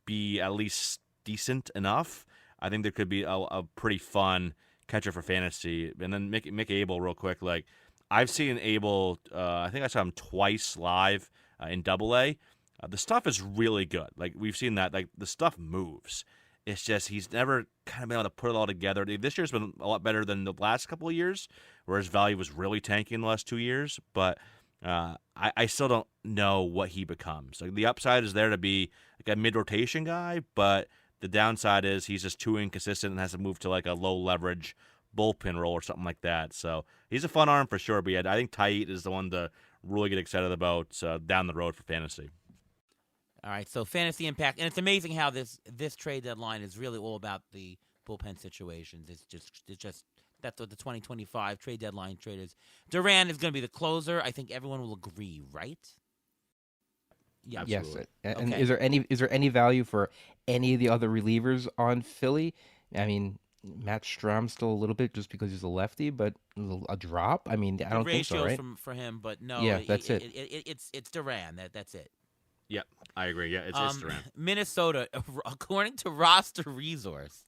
be at least decent enough, I think there could be a pretty fun catcher for fantasy. And then Mick Abel real quick. Like I've seen Abel, I think I saw him twice live in Double-A. The stuff is really good. Like we've seen that. Like the stuff moves. It's just he's never kind of been able to put it all together. This year's been a lot better than the last couple of years, where his value was really tanking the last 2 years. But I still don't know what he becomes. Like the upside is there to be like a mid-rotation guy, but the downside is he's just too inconsistent and has to move to like a low-leverage bullpen role or something like that. So he's a fun arm for sure, but yeah, I think Tait is the one to really get excited about down the road for fantasy. All right, so fantasy impact, and it's amazing how this trade deadline is really all about the bullpen situations. It's just that's what the 2025 trade deadline trade is. Duran is going to be the closer. I think everyone will agree, right? Yeah, Yes. absolutely. And Okay. is there any value for any of the other relievers on Philly? I mean, Matt Strom's still a little bit just because he's a lefty, but a drop. I mean, I don't think so, Ratios right? for him, but no. Yeah, that's it. It's Duran. That's it. Yep, I agree. Yeah, it's Duran. Minnesota, according to Roster Resource,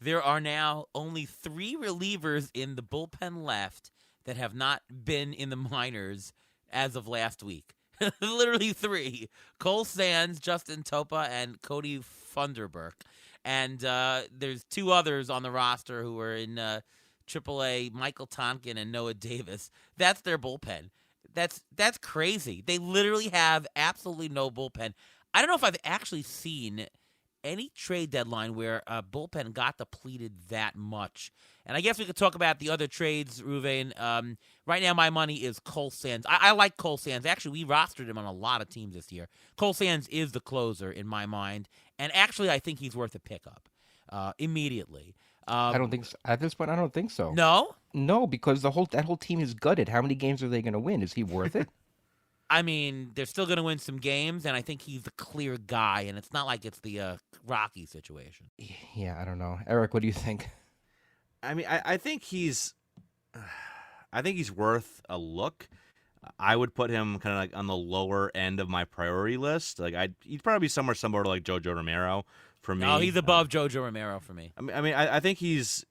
there are now only 3 relievers in the bullpen left that have not been in the minors as of last week. Literally 3. Cole Sands, Justin Topa, and Cody Funderburk. And there's 2 others on the roster who are in AAA, Michael Tonkin and Noah Davis. That's their bullpen. That's crazy. They literally have absolutely no bullpen. I don't know if I've actually seen any trade deadline where a bullpen got depleted that much. And I guess we could talk about the other trades, Ruvain. Right now, my money is Cole Sands. I like Cole Sands. Actually, we rostered him on a lot of teams this year. Cole Sands is the closer in my mind. And actually, I think he's worth a pickup immediately. I don't think so. At this point, I don't think so. No? No, because that whole team is gutted. How many games are they going to win? Is he worth it? I mean, they're still going to win some games, and I think he's the clear guy, and it's not like it's the Rocky situation. Yeah, I don't know. Eric, what do you think? I mean, I think he's worth a look. I would put him kind of like on the lower end of my priority list. Like he'd probably be somewhere similar to like Jojo Romero for me. No, he's above Jojo Romero for me. I think he's.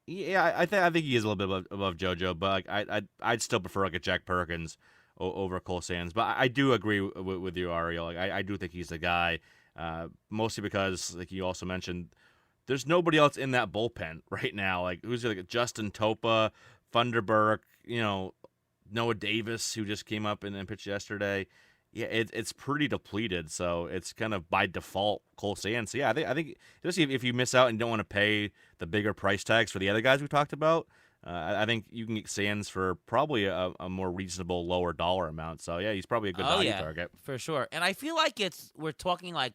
Yeah, I think he is a little bit above JoJo, but like I'd still prefer like a Jack Perkins over Cole Sands. But I do agree with you, Ariel. Like I do think he's the guy, mostly because like you also mentioned, there's nobody else in that bullpen right now. Like who's like Justin Topa, Funderburk, Noah Davis, who just came up and pitched yesterday. Yeah, it's pretty depleted, so it's kind of by default Cole Sands. So yeah, I think especially if you miss out and don't want to pay the bigger price tags for the other guys we talked about, I think you can get Sands for probably a more reasonable lower dollar amount. So yeah, he's probably a good value target for sure. And I feel like we're talking like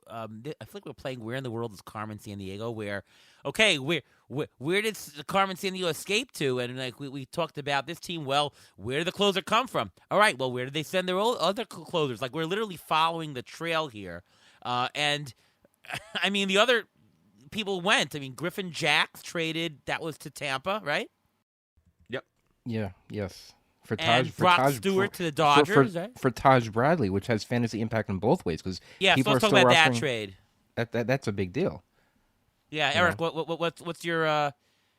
I feel like we're playing Where in the World is Carmen Sandiego, where okay, where did Carmen Sandiego escape to? And like we talked about this team. Well, where did the closer come from? All right, well, where did they send their other closers? Like we're literally following the trail here. And I mean, the other people went. I mean, Griffin Jacks traded. That was to Tampa, right? Yep. Yeah. Yes. For And Brock Stewart to the Dodgers, right? For Taj Bradley, which has fantasy impact in both ways, because Yeah, so people let's are talk still about that rostering- trade. That's a big deal. Yeah, You Eric, what's your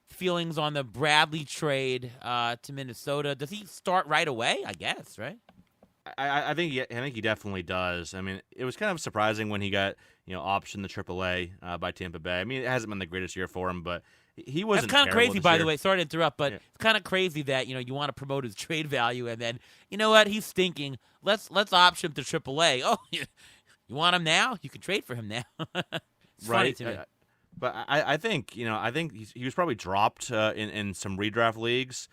feelings on the Bradley trade to Minnesota? Does he start right away? I guess, right? I think he definitely does. I mean, it was kind of surprising when he got optioned to AAA by Tampa Bay. I mean, it hasn't been the greatest year for him, but he wasn't. That's kind of terrible crazy, this by year. the way. Sorry to interrupt, but Yeah. it's kind of crazy that you want to promote his trade value, and then you know what? He's stinking. Let's option him to AAA. Oh, you want him now? You can trade for him now. It's funny Right. to me. But I think he was probably dropped in some redraft leagues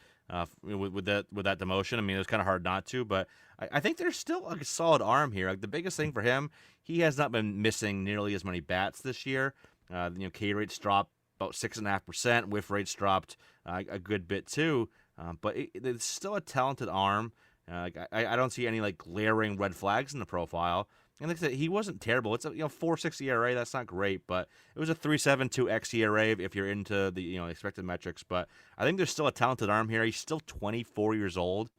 with that demotion. I mean, it was kind of hard not to, but I think there's still a solid arm here. Like the biggest thing for him, he has not been missing nearly as many bats this year. K rates dropped about 6.5%. Whiff rates dropped a good bit too. But it's still a talented arm. I don't see any like glaring red flags in the profile. And like I said, he wasn't terrible. It's a 4.6 ERA. That's not great, but it was a 3.72 xERA if you're into the expected metrics. But I think there's still a talented arm here. He's still 24 years old.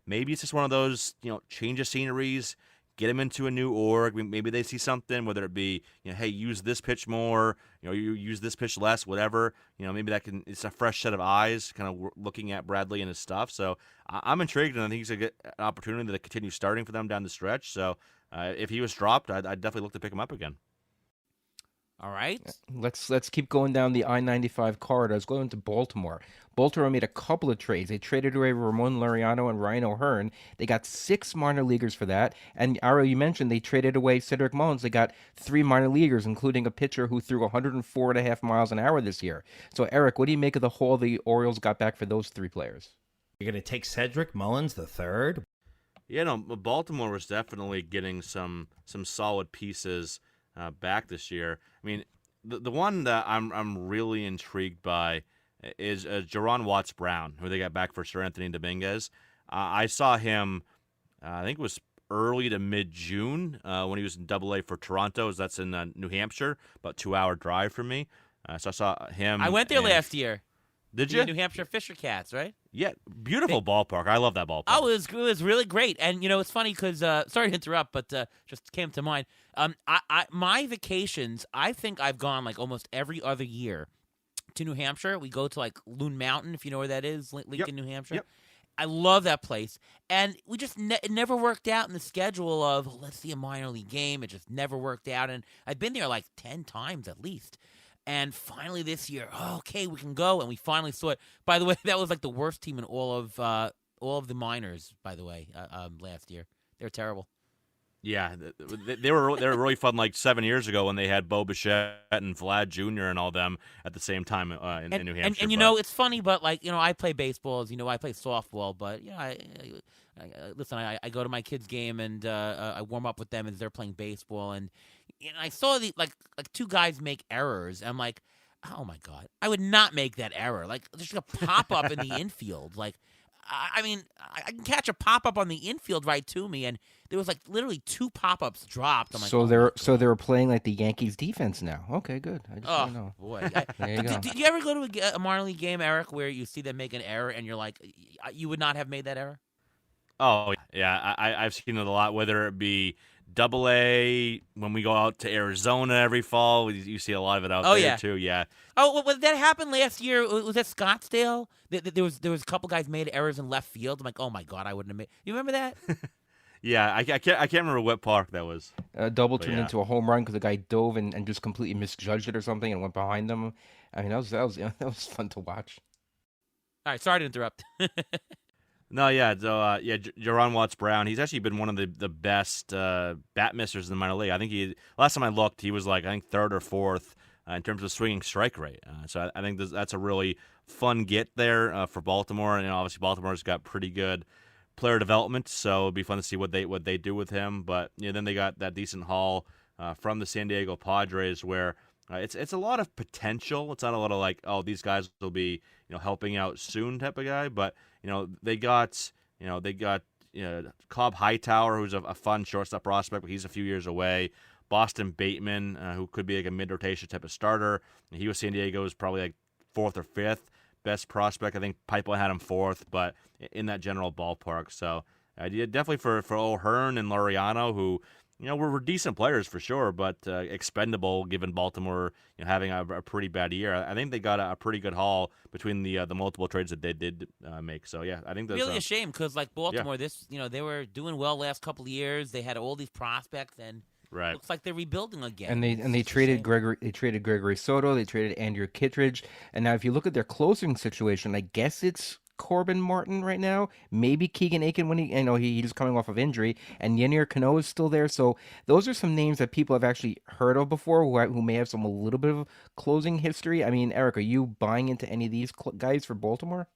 Maybe it's just one of those change of sceneries. Get him into a new org. Maybe they see something, whether it be hey, use this pitch more. You use this pitch less. Whatever. Maybe it's a fresh set of eyes, kind of looking at Bradley and his stuff. So I'm intrigued, and I think he's a good opportunity to continue starting for them down the stretch. So. If he was dropped, I'd definitely look to pick him up again. All right. Let's keep going down the I-95 corridor. Let's go into Baltimore. Baltimore made a couple of trades. They traded away Ramon Laureano and Ryan O'Hearn. They got 6 minor leaguers for that. And Aro, you mentioned they traded away Cedric Mullins. They got 3 minor leaguers, including a pitcher who threw 104.5 miles an hour this year. So, Eric, what do you make of the haul the Orioles got back for those 3 players? You're going to take Cedric Mullins the third? Yeah, no, Baltimore was definitely getting some solid pieces back this year. I mean, the one that I'm really intrigued by is Jaron Watts Brown, who they got back for Sir Anthony Dominguez. I saw him, I think it was early to mid-June when he was in Double-A for Toronto. That's in New Hampshire, about 2-hour drive from me. So I saw him. I went there last year. Did you? New Hampshire Fisher Cats, right? Yeah, beautiful ballpark. I love that ballpark. Oh, it was really great. And, it's funny because, sorry to interrupt, but just came to mind. My vacations, I think I've gone like almost every other year to New Hampshire. We go to like Loon Mountain, if you know where that is, Lincoln, New Hampshire. Yep. I love that place. And we just it never worked out in the schedule of let's see a minor league game. It just never worked out. And I've been there like 10 times at least. And finally this year, okay, we can go, and we finally saw it. By the way, that was like the worst team in all of the minors. By the way, last year they were terrible. Yeah, they were really fun. Like 7 years ago when they had Bo Bichette and Vlad Jr. and all them at the same time in New Hampshire. And it's funny, but like I play baseball, as I play softball, but listen, I go to my kids' game and I warm up with them as they're playing baseball, and I saw the like 2 guys make errors. I'm like, oh my god, I would not make that error. Like there's a pop up in the infield. Like, I mean, I can catch a pop up on the infield right to me, and there was like literally 2 pop ups dropped. I'm like, they were playing like the Yankees defense now. Okay, good. I just want to know. Boy, there you go. Did you ever go to a minor league game, Eric, where you see them make an error and you're like, you would not have made that error? Oh yeah, I've seen it a lot. Whether it be Double-A, when we go out to Arizona every fall, you see a lot of it out there too. Yeah. Oh, well, that happened last year. Was that Scottsdale? There was a couple guys made errors in left field. I'm like, oh my god, I wouldn't have made. You remember that? Yeah, I can't remember what park that was. A double turned into a home run because the guy dove and just completely misjudged it or something and went behind them. I mean, that was fun to watch. All right, sorry to interrupt. No, yeah, so Jaron Watts Brown. He's actually been one of the best bat missers in the minor league. I think last time I looked, he was like 3rd or 4th in terms of swinging strike rate. So I think that's a really fun get there for Baltimore, and obviously Baltimore's got pretty good player development, so it'll be fun to see what they do with him. But then they got that decent haul from the San Diego Padres where. It's a lot of potential. It's not a lot of like, oh, these guys will be helping out soon type of guy. But they got Cobb Hightower, who's a fun shortstop prospect, but he's a few years away. Boston Bateman, who could be like a mid rotation type of starter. He was San Diego's probably like 4th or 5th best prospect. I think Pipeline had him 4th, but in that general ballpark. So definitely for O'Hearn and Laureano, who. We're decent players for sure, but expendable given Baltimore having a pretty bad year. I think they got a pretty good haul between the multiple trades that they did make. So yeah, I think that's really a shame because like Baltimore, they were doing well last couple of years. They had all these prospects, and right. Looks like they're rebuilding again. And they traded Gregory. They traded Gregory Soto. They traded Andrew Kittredge. And now, if you look at their closing situation, I guess it's Corbin Martin right now, maybe Keegan Aiken when he's coming off of injury, and Yennier Cano is still there. So those are some names that people have actually heard of before who may have a little bit of closing history. I mean, Eric, are you buying into any of these guys for Baltimore?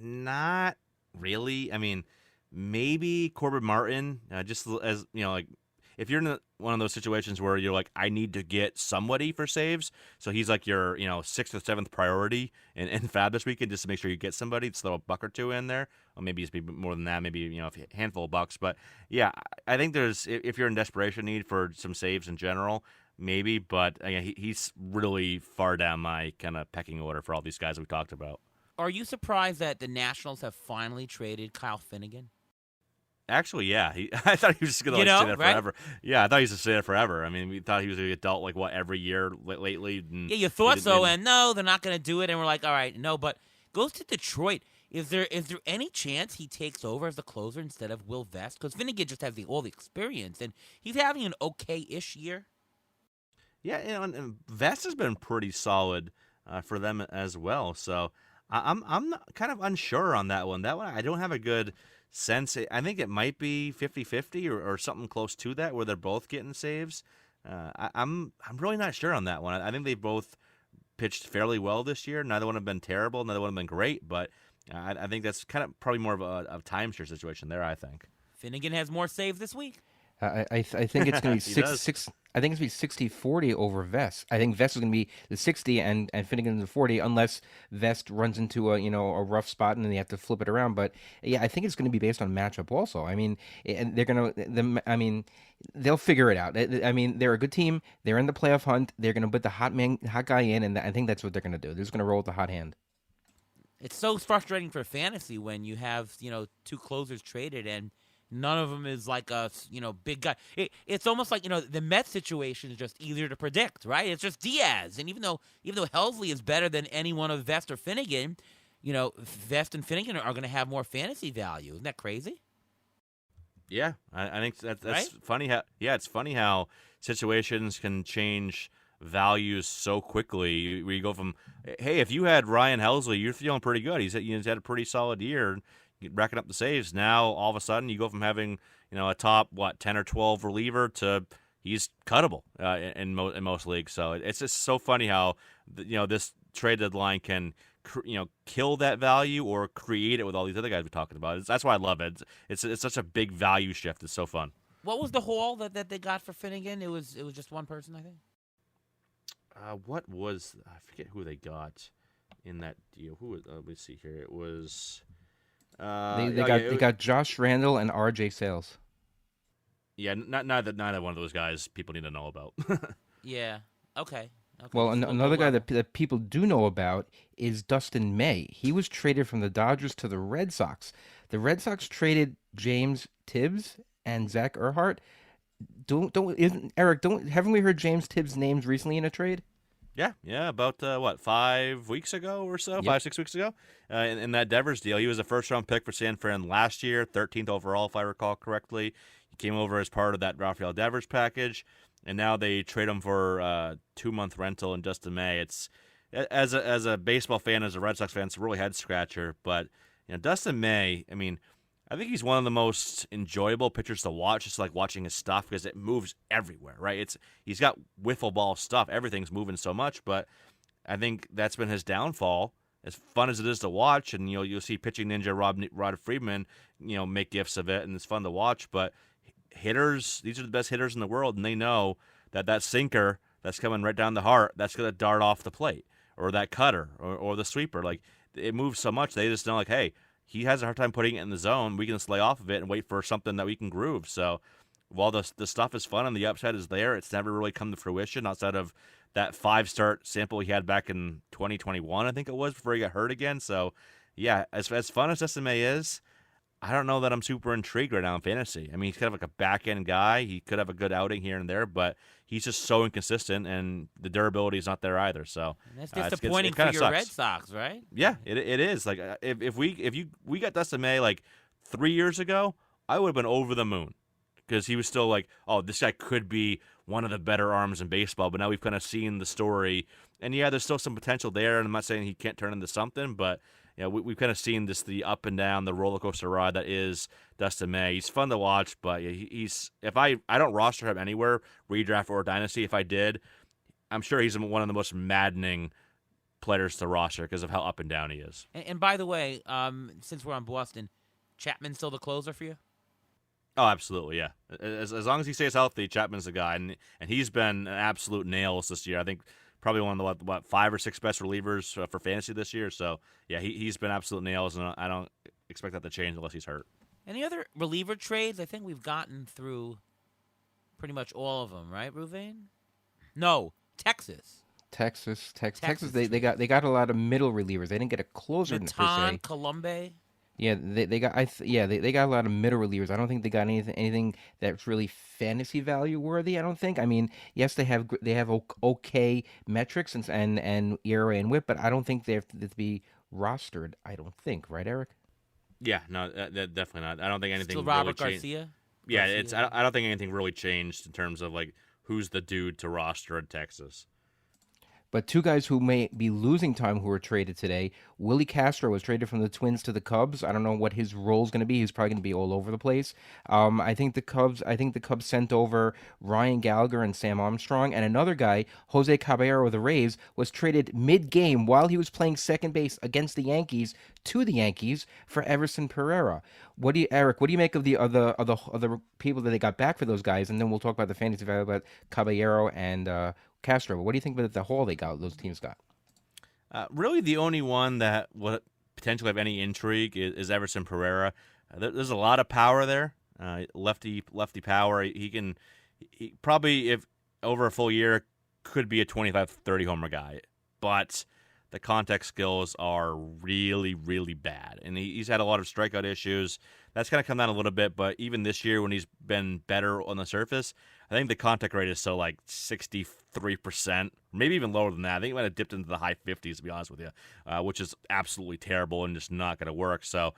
Not really. I mean, maybe Corbin Martin, just as like if you're in one of those situations where you're like, I need to get somebody for saves, so he's like your sixth or seventh priority in Fab this weekend, just to make sure you get somebody, just throw a buck or two in there, or maybe it's be more than that, maybe a handful of bucks. But yeah, I think there's if you're in desperation need for some saves in general, maybe. But again, he's really far down my kind of pecking order for all these guys we talked about. Are you surprised that the Nationals have finally traded Kyle Finnegan? Actually, yeah. I thought he was just going to stay there right? forever. Yeah, I thought he was going to stay there forever. I mean, we thought he was going to get dealt every year lately. And Yeah, you thought so, and no, they're not going to do it. And we're like, all right, no, but goes to Detroit. Is there any chance he takes over as the closer instead of Will Vest? Because Finnegan just has all the experience, and he's having an okay-ish year. Yeah, and Vest has been pretty solid for them as well. So I'm not, kind of unsure on that one. That one I don't have a good sense. I think it might be 50-50 or something close to that, where they're both getting saves. I'm really not sure on that one. I think they both pitched fairly well this year. Neither one have been terrible. Neither one have been great. But I think that's kind of probably more of a timeshare situation there, I think. Finnegan has more saves this week. I think it's going to be does. six. I think it's going to be 60-40 over Vest. I think Vest is going to be the 60 and Finnegan's the 40, unless Vest runs into a rough spot and then they have to flip it around. But yeah, I think it's going to be based on matchup also. I mean, and they're going to. They'll figure it out. I mean, they're a good team. They're in the playoff hunt. They're going to put the hot guy in, and I think that's what they're going to do. They're just going to roll with the hot hand. It's so frustrating for fantasy when you have two closers traded and none of them is like a big guy. It's almost like the Mets situation is just easier to predict, right? It's just Diaz, and even though Helsley is better than any one of Vest or Finnegan, Vest and Finnegan are going to have more fantasy value. Isn't that crazy? Yeah, I think that's right? funny. It's funny how situations can change values so quickly. Where you go from, hey, if you had Ryan Helsley, you're feeling pretty good. He's had a pretty solid year, racking up the saves. Now all of a sudden you go from having a top 10 or 12 reliever to he's cuttable in most leagues. So it's just so funny how this trade deadline can kill that value or create it with all these other guys we're talking about. That's why I love it. It's such a big value shift. It's so fun. What was the haul that they got for Finnegan? It was just one person, I think. What was I forget who they got in that deal? Who was? Let me see here. It was. They got Josh Randall and R.J. Sales. Yeah, neither one of those guys people need to know about. Yeah. Okay. Well, another guy that people do know about is Dustin May. He was traded from the Dodgers to the Red Sox. The Red Sox traded James Tibbs and Zach Earhart. Haven't we heard James Tibbs' names recently in a trade? Yeah, about 5 weeks ago or so, Yep. 5-6 weeks ago, in that Devers deal. He was a first-round pick for San Fran last year, 13th overall, if I recall correctly. He came over as part of that Rafael Devers package, and now they trade him for a 2-month rental in Dustin May. It's as a baseball fan, as a Red Sox fan, it's a really head-scratcher. But Dustin May, I mean, I think he's one of the most enjoyable pitchers to watch, just like watching his stuff, because it moves everywhere, right? He's got wiffle ball stuff. Everything's moving so much, but I think that's been his downfall. As fun as it is to watch, and you'll see pitching ninja Rod Friedman, make gifs of it, and it's fun to watch. But hitters, these are the best hitters in the world, and they know that sinker that's coming right down the heart, that's going to dart off the plate, or that cutter, or the sweeper. Like, it moves so much, they just know, like, hey, he has a hard time putting it in the zone. We can just lay off of it and wait for something that we can groove. So while the stuff is fun and the upside is there, it's never really come to fruition outside of that 5-start sample he had back in 2021, I think it was, before he got hurt again. So, yeah, as fun as SMA is, I don't know that I'm super intrigued right now in fantasy. I mean, he's kind of like a back-end guy. He could have a good outing here and there, but he's just so inconsistent, and the durability is not there either. So and that's disappointing for your Red Sox, right? Yeah, it is. Like, if we got Dustin May like 3 years ago, I would have been over the moon, because he was still like, oh, this guy could be one of the better arms in baseball. But now we've kind of seen the story, and yeah, there's still some potential there. And I'm not saying he can't turn into something, but we've kind of seen the up and down, the roller coaster ride that is Dustin May. He's fun to watch, but he's if I don't roster him anywhere, redraft or dynasty. If I did, I'm sure he's one of the most maddening players to roster because of how up and down he is. And by the way, since we're on Boston, Chapman's still the closer for you? Oh, absolutely, yeah. As long as he stays healthy, Chapman's the guy, and he's been an absolute nails this year. I think probably one of the 5 or 6 best relievers for fantasy this year. So yeah, he's been absolute nails, and I don't expect that to change unless he's hurt. Any other reliever trades? I think we've gotten through pretty much all of them, right, Ruvain? No, Texas. Texas. They got a lot of middle relievers. They didn't get a closer per Natan, se. Colombe. Yeah, they got they got a lot of middle relievers. I don't think they got anything that's really fantasy value worthy. I don't think. I mean, yes, they have okay metrics and ERA and WHIP, but I don't think they have to be rostered. I don't think, right, Eric? Yeah, no, definitely not. I don't think anything Still Robert really changed. Garcia. Yeah, Garcia. I don't think anything really changed in terms of like who's the dude to roster in Texas. But two guys who may be losing time who were traded today. Willie Castro was traded from the Twins to the Cubs. I don't know what his role is going to be. He's probably going to be all over the place. I think the Cubs sent over Ryan Gallagher and Sam Armstrong, and another guy, Jose Caballero of the Rays, was traded mid-game while he was playing second base against the Yankees to the Yankees for Everson Pereira. Eric? What do you make of the other people that they got back for those guys? And then we'll talk about the fantasy value about Caballero and Castro. What do you think about the haul those teams got? Really, the only one that would potentially have any intrigue is Everson Pereira. There's a lot of power there, lefty power. He probably, if over a full year, could be a 25-30 homer guy, but the contact skills are really, really bad, and he's had a lot of strikeout issues. That's kind of come down a little bit, but even this year when he's been better on the surface, I think the contact rate is still like 63%, maybe even lower than that. I think it might have dipped into the high 50s, to be honest with you, which is absolutely terrible and just not going to work. So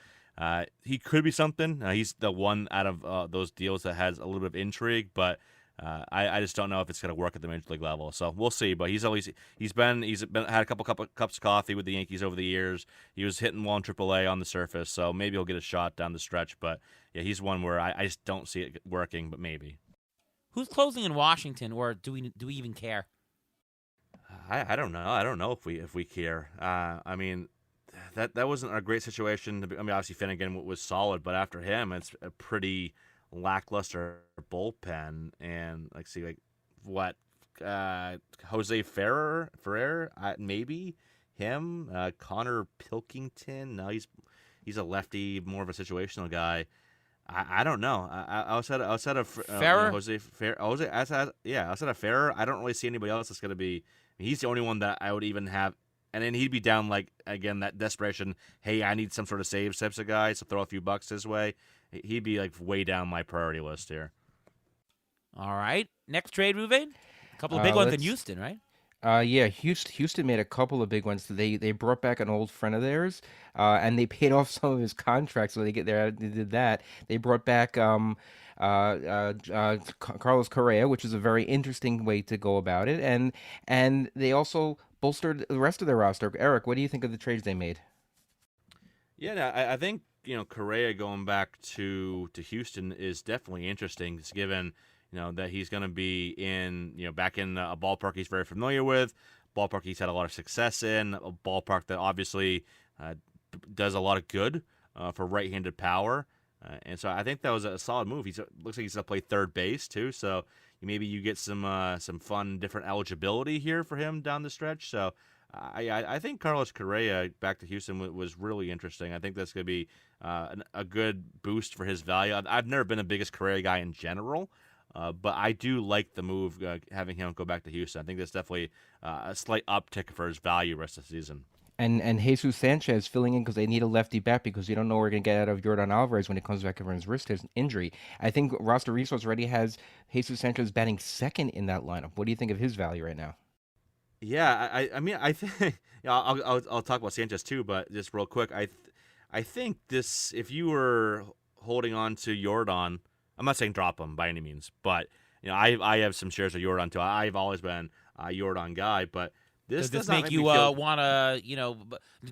he could be something. He's the one out of those deals that has a little bit of intrigue, but I just don't know if it's going to work at the major league level. So we'll see. But he's had a couple cups of coffee with the Yankees over the years. He was hitting well in AAA on the surface, so maybe he'll get a shot down the stretch. But yeah, he's one where I just don't see it working. But maybe. Who's closing in Washington, or do we even care? I don't know. I don't know if we care. I mean, that wasn't a great situation. I mean, obviously Finnegan was solid, but after him, it's a pretty lackluster bullpen. And Jose Ferrer, maybe him. Connor Pilkington. No, he's a lefty, more of a situational guy. I don't know. Outside of Ferrer? Outside of Ferrer, I don't really see anybody else that's going to be. He's the only one that I would even have, and then he'd be down like again that desperation. Hey, I need some sort of saves types of guy, so throw a few bucks his way. He'd be like way down my priority list here. All right, next trade, Ruvain. A couple of big ones in Houston, right? Yeah, Houston made a couple of big ones. They brought back an old friend of theirs, and they paid off some of his contracts. So they did that. They brought back Carlos Correa, which is a very interesting way to go about it, and they also bolstered the rest of their roster. Eric, what do you think of the trades they made? Yeah, no, I think Correa going back to Houston is definitely interesting, just given that he's going to be back in a ballpark he's very familiar with, ballpark he's had a lot of success in, a ballpark that obviously does a lot of good for right-handed power. And so I think that was a solid move. Looks like he's going to play third base too, so maybe you get some fun, different eligibility here for him down the stretch. So I think Carlos Correa back to Houston was really interesting. I think that's going to be a good boost for his value. I've never been the biggest Correa guy in general, but I do like the move, having him go back to Houston. I think that's definitely a slight uptick for his value rest of the season. And Jesus Sanchez filling in because they need a lefty bat because you don't know what we're going to get out of Yordan Alvarez when he comes back from his wrist injury. I think Roster Resource already has Jesus Sanchez batting second in that lineup. What do you think of his value right now? Yeah, I mean, I think I'll talk about Sanchez too, but just real quick, I think this, if you were holding on to Yordan, I'm not saying drop him by any means, but I have some shares of Yordan too. I've always been a Yordan guy, but does this make you want to,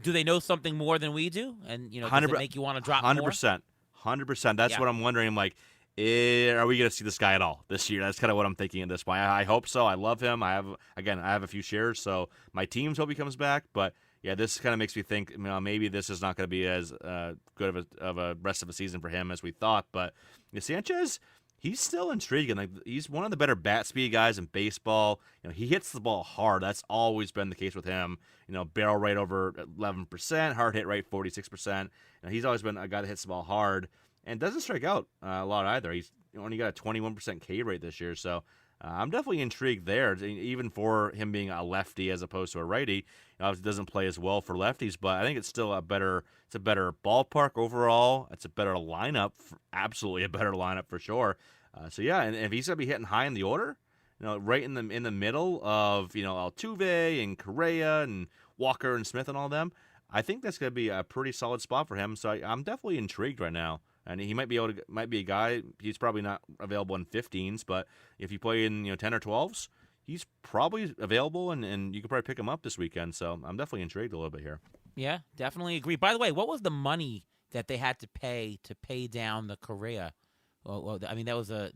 do they know something more than we do? And, does it make you want to drop 100%. 100%. That's what I'm wondering. I'm like, Are we going to see this guy at all this year? That's kind of what I'm thinking at this point. I hope so. I love him. I have a few shares, so my teams hope he comes back. But yeah, this kind of makes me think, maybe this is not going to be as good of a rest of a season for him as we thought. But Sanchez, he's still intriguing. Like, he's one of the better bat speed guys in baseball. He hits the ball hard. That's always been the case with him. Barrel rate over 11%, hard hit rate 46%. He's always been a guy that hits the ball hard and doesn't strike out a lot either. He's only got a 21% K rate this year, so I'm definitely intrigued there. Even for him being a lefty as opposed to a righty, obviously doesn't play as well for lefties, but I think it's still a better ballpark overall. It's a better lineup, absolutely a better lineup for sure. So yeah, and if he's gonna be hitting high in the order, right in the middle of Altuve and Correa and Walker and Smith and all them, I think that's gonna be a pretty solid spot for him. So I'm definitely intrigued right now. And he might be a guy. He's probably not available in 15s, but if you play in 10 or 12s, he's probably available, and you could probably pick him up this weekend. So I'm definitely intrigued a little bit here. Yeah, definitely agree. By the way, what was the money that they had to pay down the Correa? Well, I mean, it was a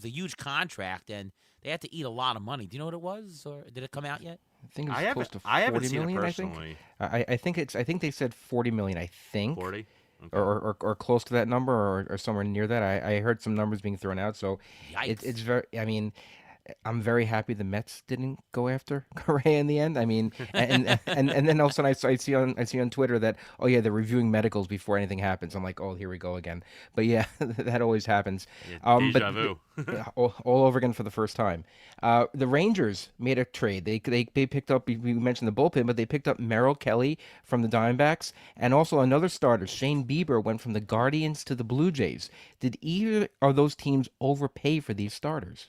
huge contract, and they had to eat a lot of money. Do you know what it was, or did it come out yet? I think it's close to 40 I haven't seen million, it personally. I think they said 40 million. I think 40. Okay. Or close to that number, or somewhere near that. I heard some numbers being thrown out, so Yikes. it's very. I mean, I'm very happy the Mets didn't go after Correa in the end. I mean, and then all of a sudden I see on Twitter that, oh yeah, they're reviewing medicals before anything happens. I'm like, oh, here we go again. But yeah, that always happens. Yeah, deja vu. all over again for the first time. The Rangers made a trade. They picked up. We mentioned the bullpen, but they picked up Merrill Kelly from the Diamondbacks, and also another starter, Shane Bieber, went from the Guardians to the Blue Jays. Did either of those teams overpay for these starters?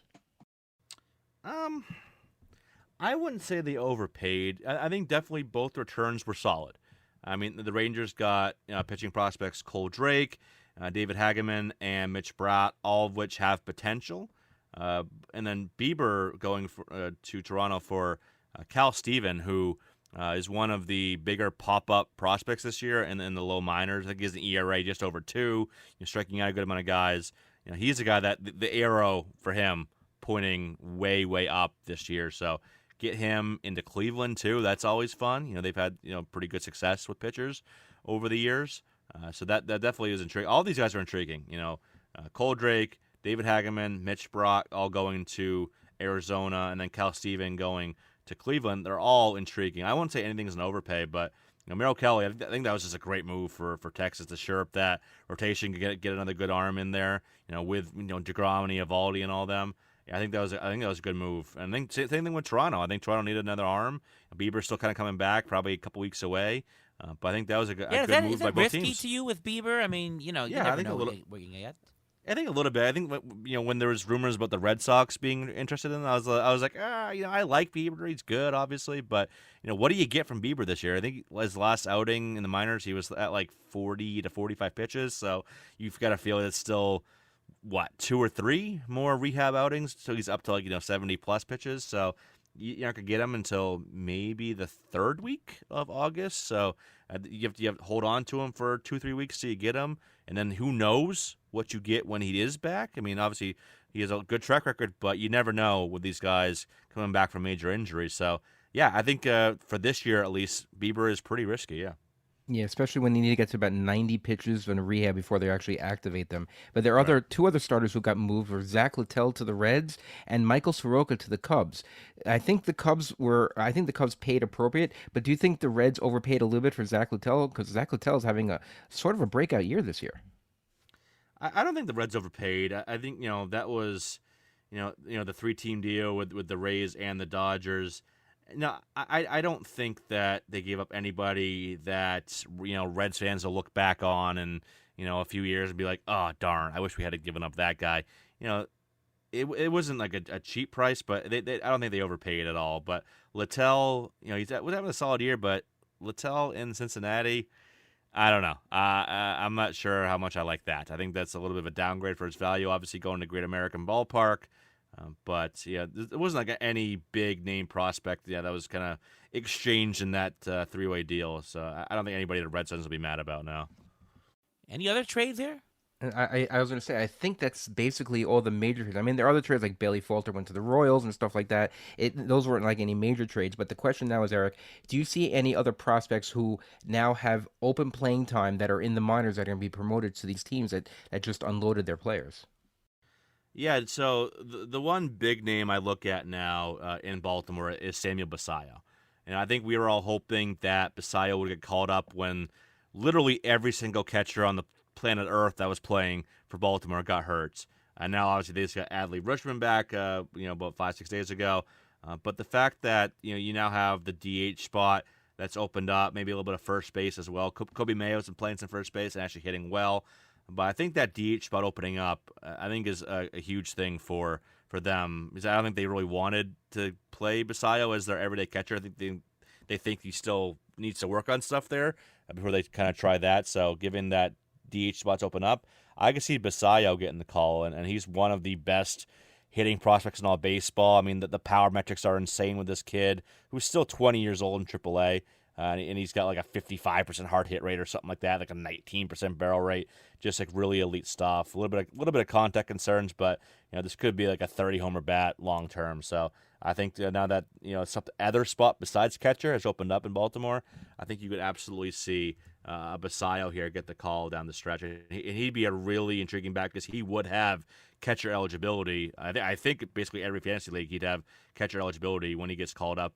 I wouldn't say they overpaid. I think definitely both returns were solid. I mean, the Rangers got pitching prospects Cole Drake, David Hageman, and Mitch Bratt, all of which have potential. And then Bieber going to Toronto for Cal Steven, who is one of the bigger pop-up prospects this year in the low minors. I think he's an ERA just over 2, striking out a good amount of guys. He's a guy that the arrow for him pointing way, way up this year. So get him into Cleveland too. That's always fun. They've had pretty good success with pitchers over the years. So that definitely is intriguing. All these guys are intriguing. Cole Drake, David Hageman, Mitch Bratt, all going to Arizona, and then Cal Steven going to Cleveland. They're all intriguing. I won't say anything's an overpay, but Merrill Kelly, I think that was just a great move for Texas to shore up that rotation, get another good arm in there. With DeGrom and Eovaldi and all them. Yeah, I think that was a good move. And I think same thing with Toronto. I think Toronto needed another arm. Bieber's still kind of coming back, probably a couple weeks away. But I think that was a good move by both teams. Is that risky to you with Bieber? I mean, you never know what you're going to get. I think a little bit. I think when there was rumors about the Red Sox being interested in, I was like, I like Bieber. He's good, obviously, but what do you get from Bieber this year? I think his last outing in the minors, he was at like 40 to 45 pitches. So you've got to feel it's still 2 or 3 more rehab outings, so he's up to 70 plus pitches. So you're not gonna get him until maybe the 3rd week of August. So you have to hold on to him for 2-3 weeks till you get him, and then who knows what you get when he is back. I mean, obviously he has a good track record, but you never know with these guys coming back from major injuries. So yeah, I think for this year at least, Bieber is pretty risky. Yeah. Yeah, especially when you need to get to about 90 pitches in a rehab before they actually activate them. But there are two other starters who got moved were Zach Littell to the Reds and Michael Soroka to the Cubs. I think the Cubs paid appropriate, but do you think the Reds overpaid a little bit for Zach Littell? Because Zach Littell is having a sort of a breakout year this year. I don't think the Reds overpaid. I think that was the 3-team deal with the Rays and the Dodgers. No, I don't think that they gave up anybody that Reds fans will look back on in a few years and be like, oh darn, I wish we had given up that guy. It wasn't like a cheap price, but I don't think they overpaid at all. But Littell, was having a solid year, but Littell in Cincinnati, I don't know. I'm not sure how much I like that. I think that's a little bit of a downgrade for its value. Obviously, going to Great American Ballpark. But yeah, it wasn't like any big name prospect. Yeah, that was kind of exchanged in that 3-way deal. So I don't think anybody at the Red Sox will be mad about now. Any other trades here? And I was going to say, I think that's basically all the major trades. I mean, there are other trades like Bailey Falter went to the Royals and stuff like that. Those weren't like any major trades. But the question now is, Eric, do you see any other prospects who now have open playing time that are in the minors that are going to be promoted to these teams that just unloaded their players? Yeah, so the one big name I look at now in Baltimore is Samuel Basallo. And I think we were all hoping that Basallo would get called up when literally every single catcher on the planet Earth that was playing for Baltimore got hurt. And now, obviously, they just got Adley Rutschman back, about 5-6 days ago. But the fact that you now have the DH spot that's opened up, maybe a little bit of first base as well. Kobe Mayo's been playing some first base and actually hitting well. But I think that DH spot opening up, I think, is a huge thing for them. Because I don't think they really wanted to play Basallo as their everyday catcher. I think they think he still needs to work on stuff there before they kind of try that. So given that DH spots open up, I can see Basallo getting the call, and he's one of the best hitting prospects in all baseball. I mean, the power metrics are insane with this kid, who's still 20 years old in AAA. And he's got like a 55% hard hit rate or something like that, like a 19% barrel rate, just like really elite stuff. A little bit of contact concerns, but this could be like a 30 homer bat long term. So I think now that some other spot besides catcher has opened up in Baltimore, I think you could absolutely see Basallo here get the call down the stretch, and he'd be a really intriguing back because he would have catcher eligibility. I think basically every fantasy league he'd have catcher eligibility when he gets called up,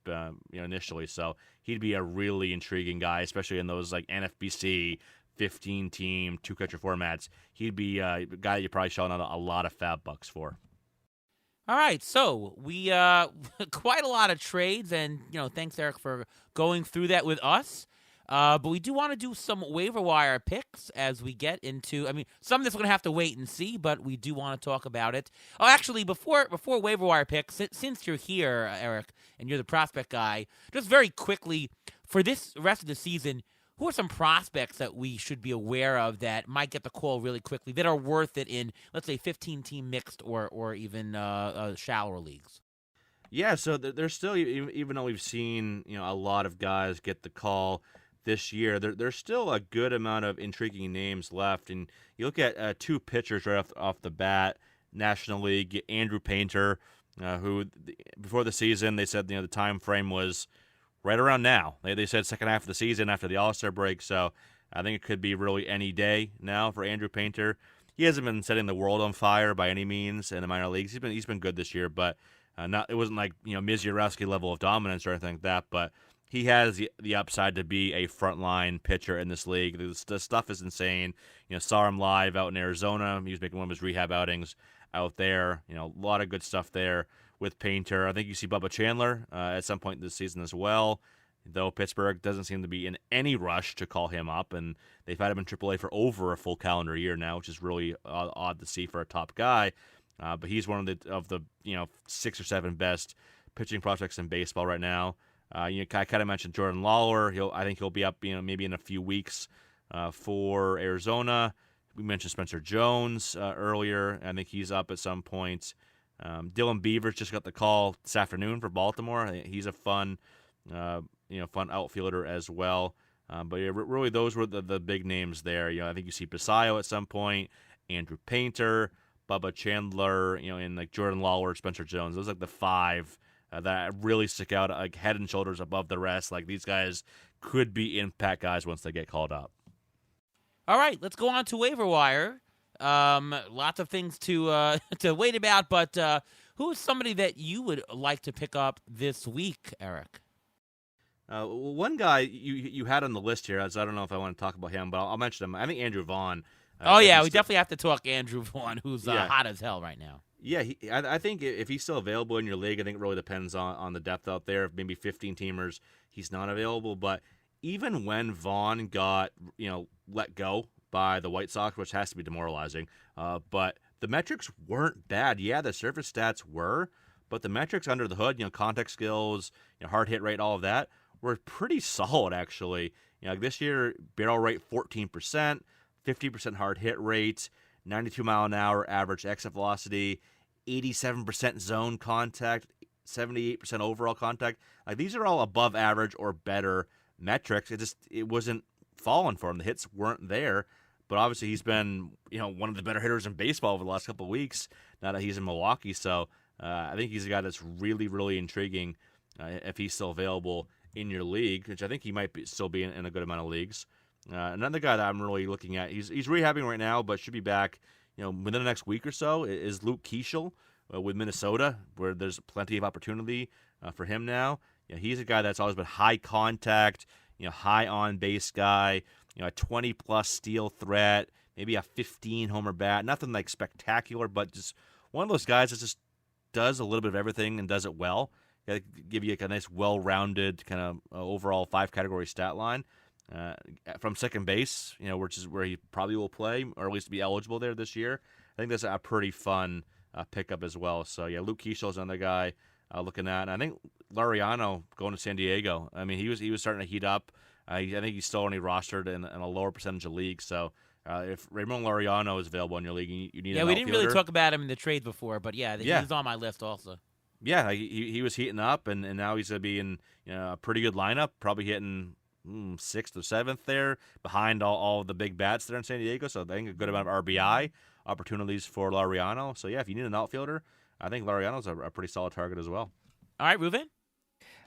initially. So he'd be a really intriguing guy, especially in those like NFBC 15-team 2-catcher formats. He'd be a guy that you're probably showing out a lot of fab bucks for. All right, so we quite a lot of trades, and thanks Eric for going through that with us. But we do want to do some waiver wire picks as we get into. I mean, some of this we're gonna have to wait and see, but we do want to talk about it. Oh, actually, before waiver wire picks, since you're here, Eric, and you're the prospect guy, just very quickly for this rest of the season, who are some prospects that we should be aware of that might get the call really quickly that are worth it in, let's say, 15-team mixed or even shallower leagues? Yeah, so there's still, even though we've seen a lot of guys get the call this year, there's still a good amount of intriguing names left. And you look at two pitchers right off the bat, National League, Andrew Painter, who before the season they said the time frame was right around now. They said second half of the season after the All-Star break, so I think it could be really any day now for Andrew Painter. He hasn't been setting the world on fire by any means in the minor leagues. He's been good this year, but it wasn't like Misiorowski level of dominance or anything like that. But he has the upside to be a frontline pitcher in this league. The stuff is insane. Saw him live out in Arizona. He was making one of his rehab outings out there. A lot of good stuff there with Painter. I think you see Bubba Chandler at some point this season as well, though Pittsburgh doesn't seem to be in any rush to call him up, and they've had him in AAA for over a full calendar year now, which is really odd to see for a top guy. But he's one of the 6 or 7 best pitching prospects in baseball right now. I kind of mentioned Jordan Lawler. I think he'll be up maybe in a few weeks for Arizona. We mentioned Spencer Jones earlier. I think he's up at some point. Dylan Beavers just got the call this afternoon for Baltimore. He's a fun outfielder as well. But really, those were the big names there. I think you see Basallo at some point, Andrew Painter, Bubba Chandler, and like Jordan Lawler, Spencer Jones. Those are like the 5 that really stick out, like head and shoulders above the rest. Like these guys could be impact guys once they get called up. All right, let's go on to waiver wire. Lots of things to wait about, but who is somebody that you would like to pick up this week, Eric? One guy you had on the list here, as I don't know if I want to talk about him, but I'll mention him. I think Andrew Vaughn. We definitely have to talk Andrew Vaughn, who's hot as hell right now. Yeah, I think if he's still available in your league, I think it really depends on the depth out there. If maybe 15 teamers, he's not available. But even when Vaughn got let go by the White Sox, which has to be demoralizing, but the metrics weren't bad. Yeah, the surface stats were, but the metrics under the hood, contact skills, hard hit rate, all of that, were pretty solid actually. This year, barrel rate 14%, 50% hard hit rate, 92 mile an hour average exit velocity, 87% zone contact, 78% overall contact. Like these are all above average or better metrics. It wasn't falling for him. The hits weren't there, but obviously he's been one of the better hitters in baseball over the last couple of weeks. Now that he's in Milwaukee, so I think he's a guy that's really really intriguing if he's still available in your league, which I think he might still be in a good amount of leagues. Another guy that I'm really looking at, he's rehabbing right now, but should be back within the next week or so, is Luke Keeschel with Minnesota, where there's plenty of opportunity for him now. He's a guy that's always been high contact, high on base guy, a 20+ steal threat, maybe a 15 homer bat. Nothing like spectacular, but just one of those guys that just does a little bit of everything and does it well. Give you a nice, well-rounded kind of overall 5-category stat line. From second base, which is where he probably will play, or at least be eligible there this year. I think that's a pretty fun pickup as well. So, Luke Keeschel is another guy looking at. And I think Laureano going to San Diego. I mean, he was starting to heat up. I think he's still only rostered in a lower percentage of leagues. So, if Ramon Laureano is available in your league, you need an we didn't really outfielder. talk about him in the trade before, but he's on my list also. Yeah, he was heating up, and now he's going to be in a pretty good lineup, probably hitting 6th or 7th there, behind all of the big bats there in San Diego. So I think a good amount of RBI opportunities for Laureano. So, if you need an outfielder, I think Laureano's a pretty solid target as well. All right, Ruven?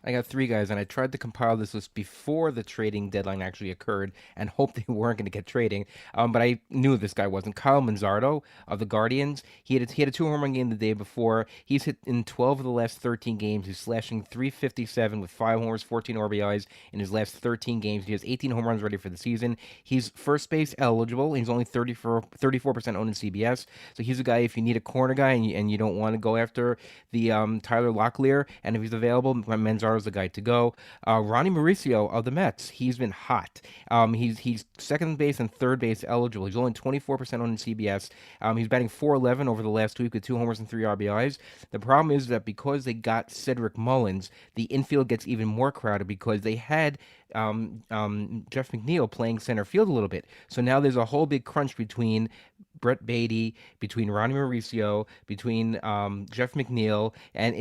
I got 3 guys, and I tried to compile this list before the trading deadline actually occurred and hoped they weren't going to get trading. But I knew this guy wasn't. Kyle Manzardo of the Guardians. He had a 2-home-run game the day before. He's hit in 12 of the last 13 games. He's slashing .357 with 5 homers, 14 RBIs in his last 13 games. He has 18 home runs ready for the season. He's first base eligible. He's only 34% owned in CBS. So he's a guy, if you need a corner guy and you don't want to go after the Tyler Locklear, and if he's available, Manzardo is the guy to go. Ronnie Mauricio of the Mets, he's been hot. He's second base and third base eligible. He's only 24% on CBS. He's batting .411 over the last week with 2 homers and 3 RBIs. The problem is that because they got Cedric Mullins, the infield gets even more crowded because they had Jeff McNeil playing center field a little bit. So now there's a whole big crunch between Brett Beatty, between Ronnie Mauricio, between Jeff McNeil, and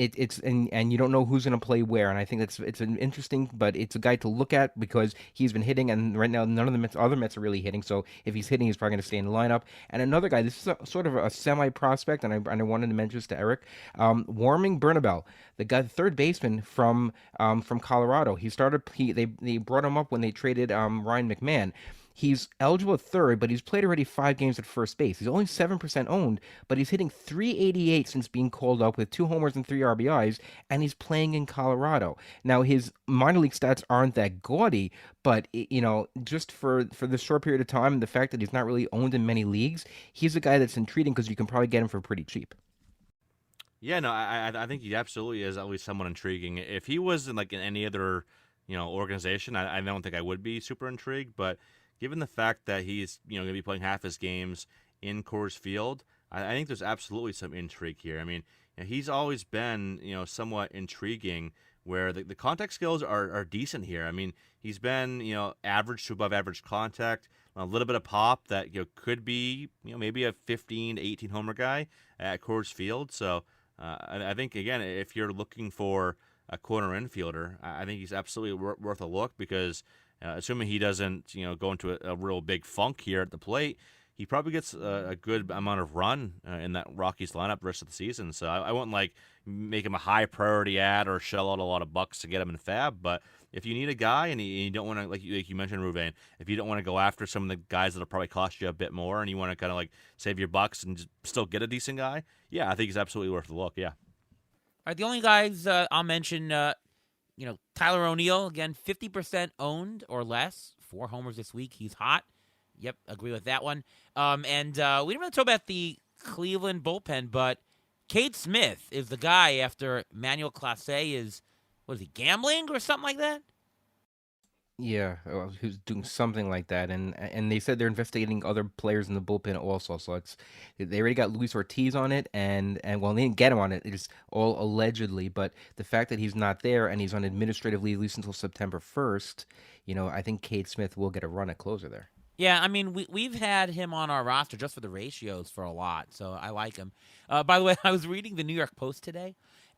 and you don't know who's going to play where. And I think it's an interesting, but it's a guy to look at because he's been hitting, and right now none of the other Mets are really hitting. So if he's hitting, he's probably going to stay in the lineup. And another guy, this is sort of a semi prospect, and I wanted to mention this to Eric, Warming Bernabel, the guy, the third baseman from Colorado. They brought him up when they traded Ryan McMahon. He's eligible at third, but he's played already 5 games at first base. He's only 7% owned, but he's hitting .388 since being called up with 2 homers and 3 RBIs, and he's playing in Colorado. Now, his minor league stats aren't that gaudy, but, just for this short period of time, and the fact that he's not really owned in many leagues, he's a guy that's intriguing because you can probably get him for pretty cheap. Yeah, no, I think he absolutely is at least somewhat intriguing. If he was in any other organization, I don't think I would be super intrigued, but given the fact that he's going to be playing half his games in Coors Field, I think there's absolutely some intrigue here. I mean, he's always been somewhat intriguing, where the contact skills are decent here. I mean, he's been average to above average contact, a little bit of pop that could be maybe a 15 to 18 homer guy at Coors Field. So I think again, if you're looking for a corner infielder, I think he's absolutely worth a look because. Assuming he doesn't, go into a real big funk here at the plate, he probably gets a good amount of run in that Rockies lineup the rest of the season. So I wouldn't make him a high priority ad or shell out a lot of bucks to get him in fab. But if you need a guy and you don't want to, like you mentioned, Ruvain, if you don't want to go after some of the guys that'll probably cost you a bit more, and you want to kind of save your bucks and just still get a decent guy, yeah, I think he's absolutely worth the look. Yeah. All right, the only guys I'll mention. Tyler O'Neill, again, 50% owned or less. 4 homers this week. He's hot. Yep, agree with that one. And we didn't really talk about the Cleveland bullpen, but Cade Smith is the guy after Manuel Clase is, gambling or something like that? Yeah, who's doing something like that, and they said they're investigating other players in the bullpen also. So they already got Luis Ortiz on it, and well, they didn't get him on it. It's all allegedly, but the fact that he's not there and he's on administrative leave at least until September 1st, I think Cade Smith will get a run at closer there. Yeah, I mean, we've had him on our roster just for the ratios for a lot, so I like him. By the way, I was reading the New York Post today,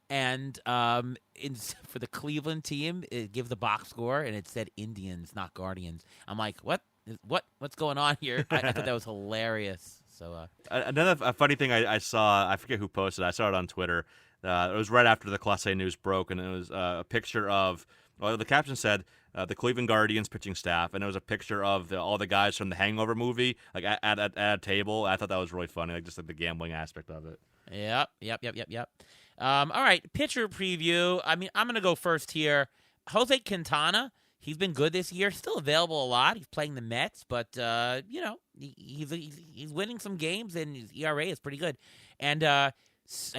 and for the Cleveland team, it gave the box score, and it said Indians, not Guardians. I'm like, what? What's going on here? I thought that was hilarious. So Another funny thing I saw, I forget who posted. I saw it on Twitter. It was right after the Class A news broke, and it was a picture of. Well, the caption said the Cleveland Guardians pitching staff, and it was a picture of all the guys from the Hangover movie, like at a table. I thought that was really funny, like just like the gambling aspect of it. Yep. All right, pitcher preview. I mean, I'm gonna go first here. Jose Quintana. He's been good this year. Still available a lot. He's playing the Mets, but he's winning some games, and his ERA is pretty good. And I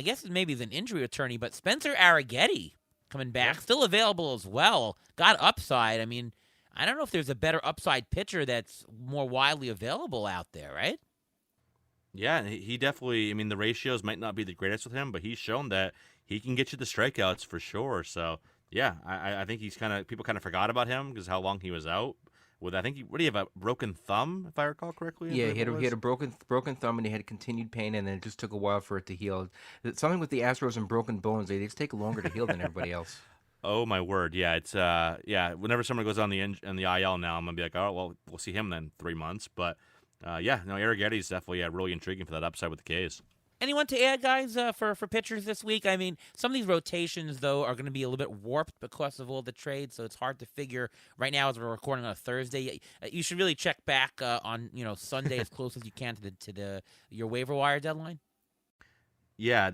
guess maybe he's an injury attorney, but Spencer Arrighetti coming back, still available as well. Got upside. I mean, I don't know if there's a better upside pitcher that's more widely available out there, right? Yeah, and he definitely. I mean, the ratios might not be the greatest with him, but he's shown that he can get you the strikeouts for sure. So. Yeah, I think he's people kind of forgot about him because how long he was out. With I think what do you have, a broken thumb, if I recall correctly? Yeah, he had a broken thumb, and he had continued pain, and then it just took a while for it to heal. Something with the Astros and broken bones, they just take longer to heal than everybody else. Oh my word, yeah, it's whenever someone goes on the IL now, I'm gonna be like, oh well, we'll see him then 3 months. But Arrighetti's definitely really intriguing for that upside with the K's. Anyone to add, guys, for pitchers this week? I mean, some of these rotations, though, are going to be a little bit warped because of all the trades, so it's hard to figure right now as we're recording on a Thursday. You should really check back on Sunday as close as you can to your waiver wire deadline. Yeah,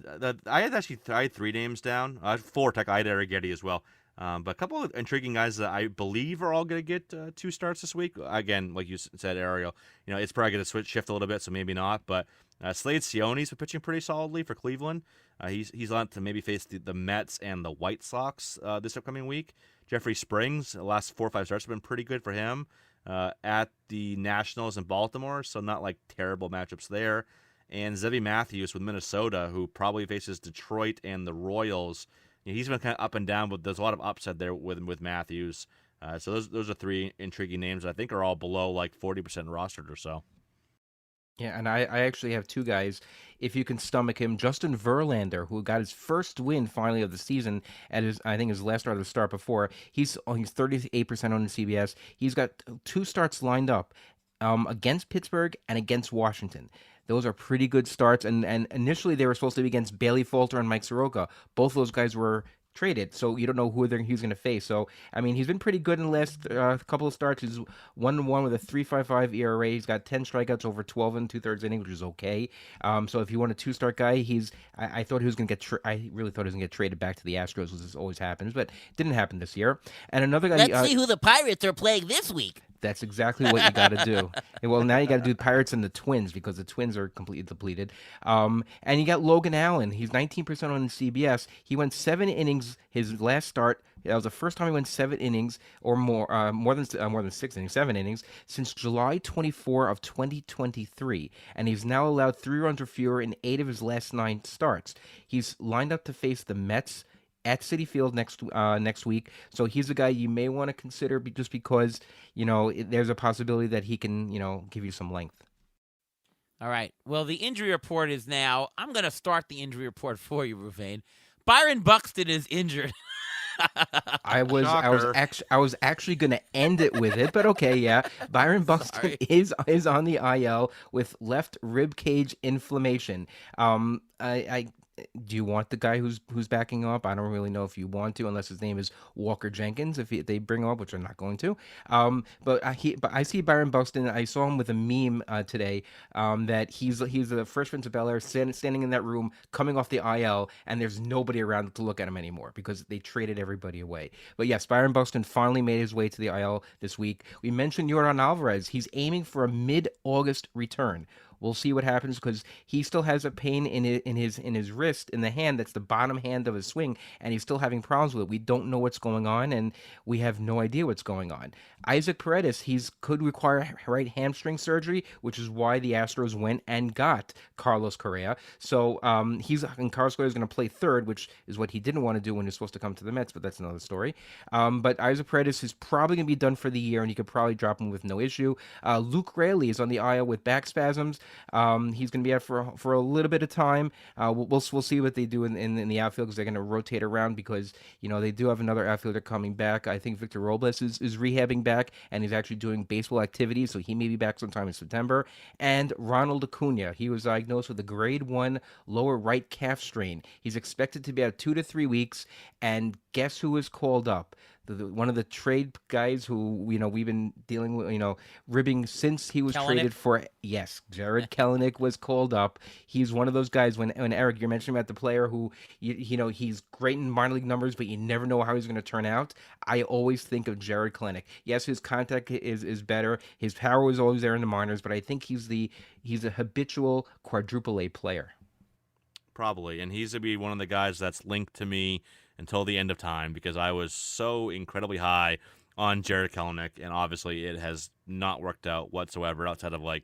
I had 3 names down. 4 tech. I had Arrighetti as well. But a couple of intriguing guys that I believe are all going to get 2 starts this week. Again, like you said, Ariel, it's probably going to shift a little bit, so maybe not. But Slade Sione's been pitching pretty solidly for Cleveland. He's on to maybe face the Mets and the White Sox this upcoming week. Jeffrey Springs, the last 4 or 5 starts have been pretty good for him at the Nationals in Baltimore, so not like terrible matchups there. And Zevy Matthews with Minnesota, who probably faces Detroit and the Royals. He's been kind of up and down, but there's a lot of upside there with Matthews. So those are 3 intriguing names that I think are all below like 40% rostered or so. Yeah, and I actually have 2 guys, if you can stomach him. Justin Verlander, who got his first win finally of the season at his last start of the start before. He's 38% on the CBS. He's got 2 starts lined up against Pittsburgh and against Washington. Those are pretty good starts, and initially they were supposed to be against Bailey Falter and Mike Soroka. Both those guys were traded, so you don't know who he's going to face. So, I mean, he's been pretty good in the last couple of starts. He's 1-1 with a 3.55 ERA. He's got 10 strikeouts over 12 and 2/3 innings, which is okay. So if you want a 2-start guy, I thought he was going to get. I really thought he was going to get traded back to the Astros, which always happens, but it didn't happen this year. And another guy. Let's see who the Pirates are playing this week. That's exactly what you got to do. Well, now you got to do Pirates and the Twins because the Twins are completely depleted. And you got Logan Allen. He's 19% on CBS. He went 7 innings his last start. That was the first time he went 7 innings or more than 6 innings, 7 innings since July 24 of 2023. And he's now allowed 3 runs or fewer in 8 of his last 9 starts. He's lined up to face the Mets at Citi Field next week, so he's a guy you may want to consider just because there's a possibility that he can give you some length. All right. Well, the injury report is now. I'm going to start the injury report for you, Ruvain. Byron Buxton is injured. I was actually going to end it with it, but okay, yeah. Byron Buxton is on the IL with left rib cage inflammation. Do you want the guy who's backing up? I don't really know if you want to, unless his name is Walker Jenkins. If they bring him up, which they're not going to. But I see Byron Buxton. I saw him with a meme today that he's a Fresh Prince of Bel-Air standing in that room, coming off the IL, and there's nobody around to look at him anymore because they traded everybody away. But yes, Byron Buxton finally made his way to the IL this week. We mentioned Yordan Alvarez. He's aiming for a mid-August return. We'll see what happens because he still has a pain in his wrist, in the hand. That's the bottom hand of his swing, and he's still having problems with it. We don't know what's going on, and we have no idea what's going on. Isaac Paredes, could require right hamstring surgery, which is why the Astros went and got Carlos Correa. So Carlos Correa is going to play third, which is what he didn't want to do when he was supposed to come to the Mets, but that's another story. But Isaac Paredes is probably going to be done for the year, and you could probably drop him with no issue. Luke Raley is on the IL with back spasms. He's going to be out for a little bit of time. We'll see what they do in the outfield, because they're going to rotate around, because they do have another outfielder coming back. I think Victor Robles is rehabbing back, and he's actually doing baseball activities, so he may be back sometime in September. And Ronald Acuna, he was diagnosed with a grade 1 lower right calf strain. He's expected to be out 2 to 3 weeks, and guess who is called up? One of the trade guys who we've been dealing with, ribbing since he was Kelenic? traded for. Yes, Jared Kelenic was called up. He's one of those guys. When Eric, you're mentioning about the player who he's great in minor league numbers, but you never know how he's going to turn out. I always think of Jared Kelenic. Yes, his contact is better. His power was always there in the minors, but I think he's a habitual quadruple A player. Probably, and he's going to be one of the guys that's linked to me until the end of time, because I was so incredibly high on Jared Kelenic, and obviously it has not worked out whatsoever outside of a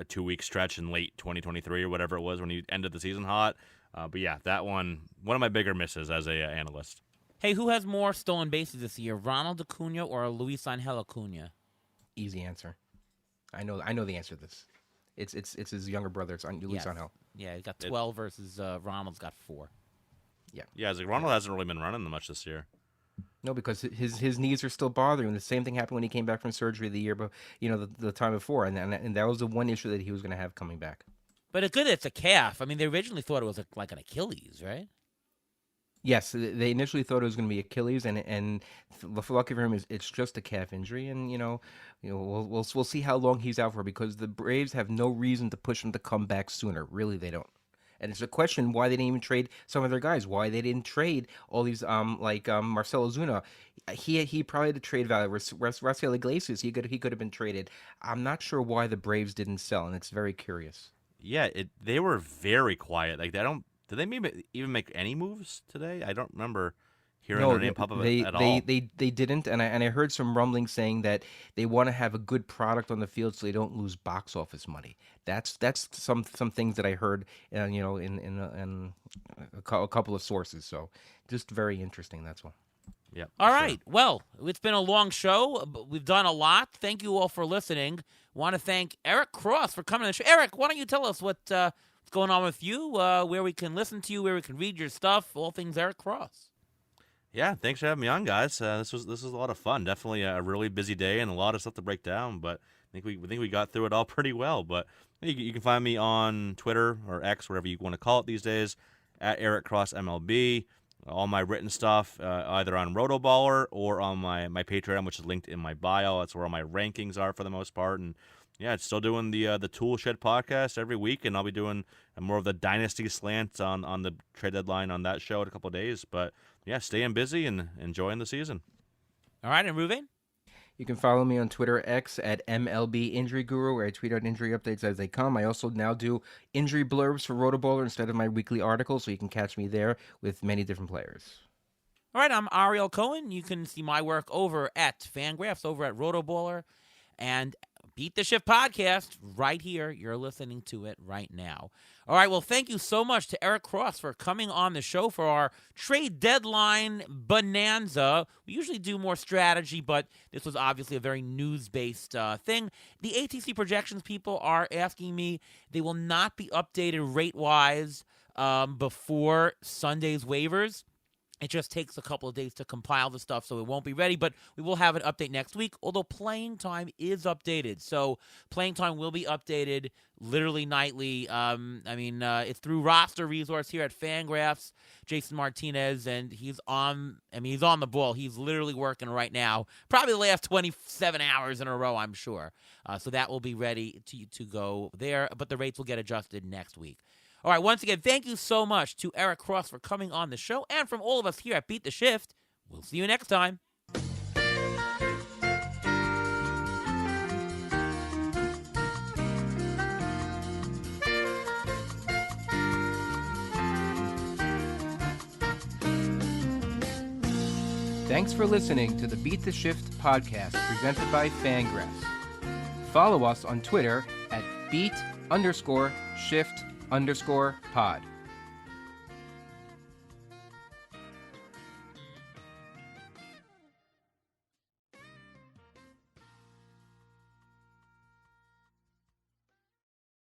2-week stretch in late 2023 or whatever it was when he ended the season hot. But yeah, that one of my bigger misses as a analyst. Hey, who has more stolen bases this year, Ronald Acuna or Luis Angel Acuna? Easy answer. I know the answer to this. It's his younger brother. It's Luis Angel. Yeah, he's got 12 versus Ronald's got 4. Yeah, Ronald hasn't really been running much this year. No, because his knees are still bothering him. The same thing happened when he came back from surgery the year, the time before, and that was the one issue that he was going to have coming back. But it's good it's a calf. I mean, they originally thought it was like an Achilles, right? Yes, they initially thought it was going to be Achilles, and lucky for him, it's just a calf injury, and we'll see how long he's out for, because the Braves have no reason to push him to come back sooner. Really, they don't. And it's a question why they didn't even trade some of their guys. Why they didn't trade all these Marcell Ozuna. He probably had a trade value. Rafael Iglesias, he could have been traded. I'm not sure why the Braves didn't sell, and it's very curious. Yeah, they were very quiet. Did they maybe even make any moves today? I don't remember hearing their name pop up at all. They didn't, and I heard some rumblings saying that they want to have a good product on the field so they don't lose box office money. That's some things that I heard, in a couple of sources. So just very interesting. That's all. Yeah. All right. Well, it's been a long show, but we've done a lot. Thank you all for listening. Want to thank Eric Cross for coming on the show. Eric, why don't you tell us what's going on with you, where we can listen to you, where we can read your stuff, all things Eric Cross. Yeah, thanks for having me on, guys. This was a lot of fun. Definitely a really busy day and a lot of stuff to break down, but I think we got through it all pretty well. But you can find me on Twitter or X, whatever you want to call it these days, at Eric Cross MLB. All my written stuff, either on Rotoballer or on my Patreon, which is linked in my bio. That's where all my rankings are for the most part. And yeah, it's still doing the Tool Shed podcast every week, and I'll be doing more of the Dynasty slant on the trade deadline on that show in a couple of days. But yeah, staying busy and enjoying the season. All right, and Ruben? You can follow me on Twitter X at MLB Injury Guru, where I tweet out injury updates as they come. I also now do injury blurbs for Rotoballer instead of my weekly articles, so you can catch me there with many different players. All right, I'm Ariel Cohen. You can see my work over at Fangraphs, over at Rotoballer, and Beat the Shift podcast right here. You're listening to it right now. All right, well, thank you so much to Eric Cross for coming on the show for our trade deadline bonanza. We usually do more strategy, but this was obviously a very news-based thing. The ATC projections people are asking me. They will not be updated rate-wise before Sunday's waivers. It just takes a couple of days to compile the stuff, so it won't be ready, but we will have an update next week, although playing time is updated. So playing time will be updated literally nightly. It's through Roster Resource here at Fangraphs, Jason Martinez, and he's on the ball. He's literally working right now, probably the last 27 hours in a row, I'm sure. So that will be ready to go there, but the rates will get adjusted next week. All right, once again, thank you so much to Eric Cross for coming on the show, and from all of us here at Beat the Shift. We'll see you next time. Thanks for listening to the Beat the Shift podcast presented by Fangraphs. Follow us on Twitter at beat_shift_pod.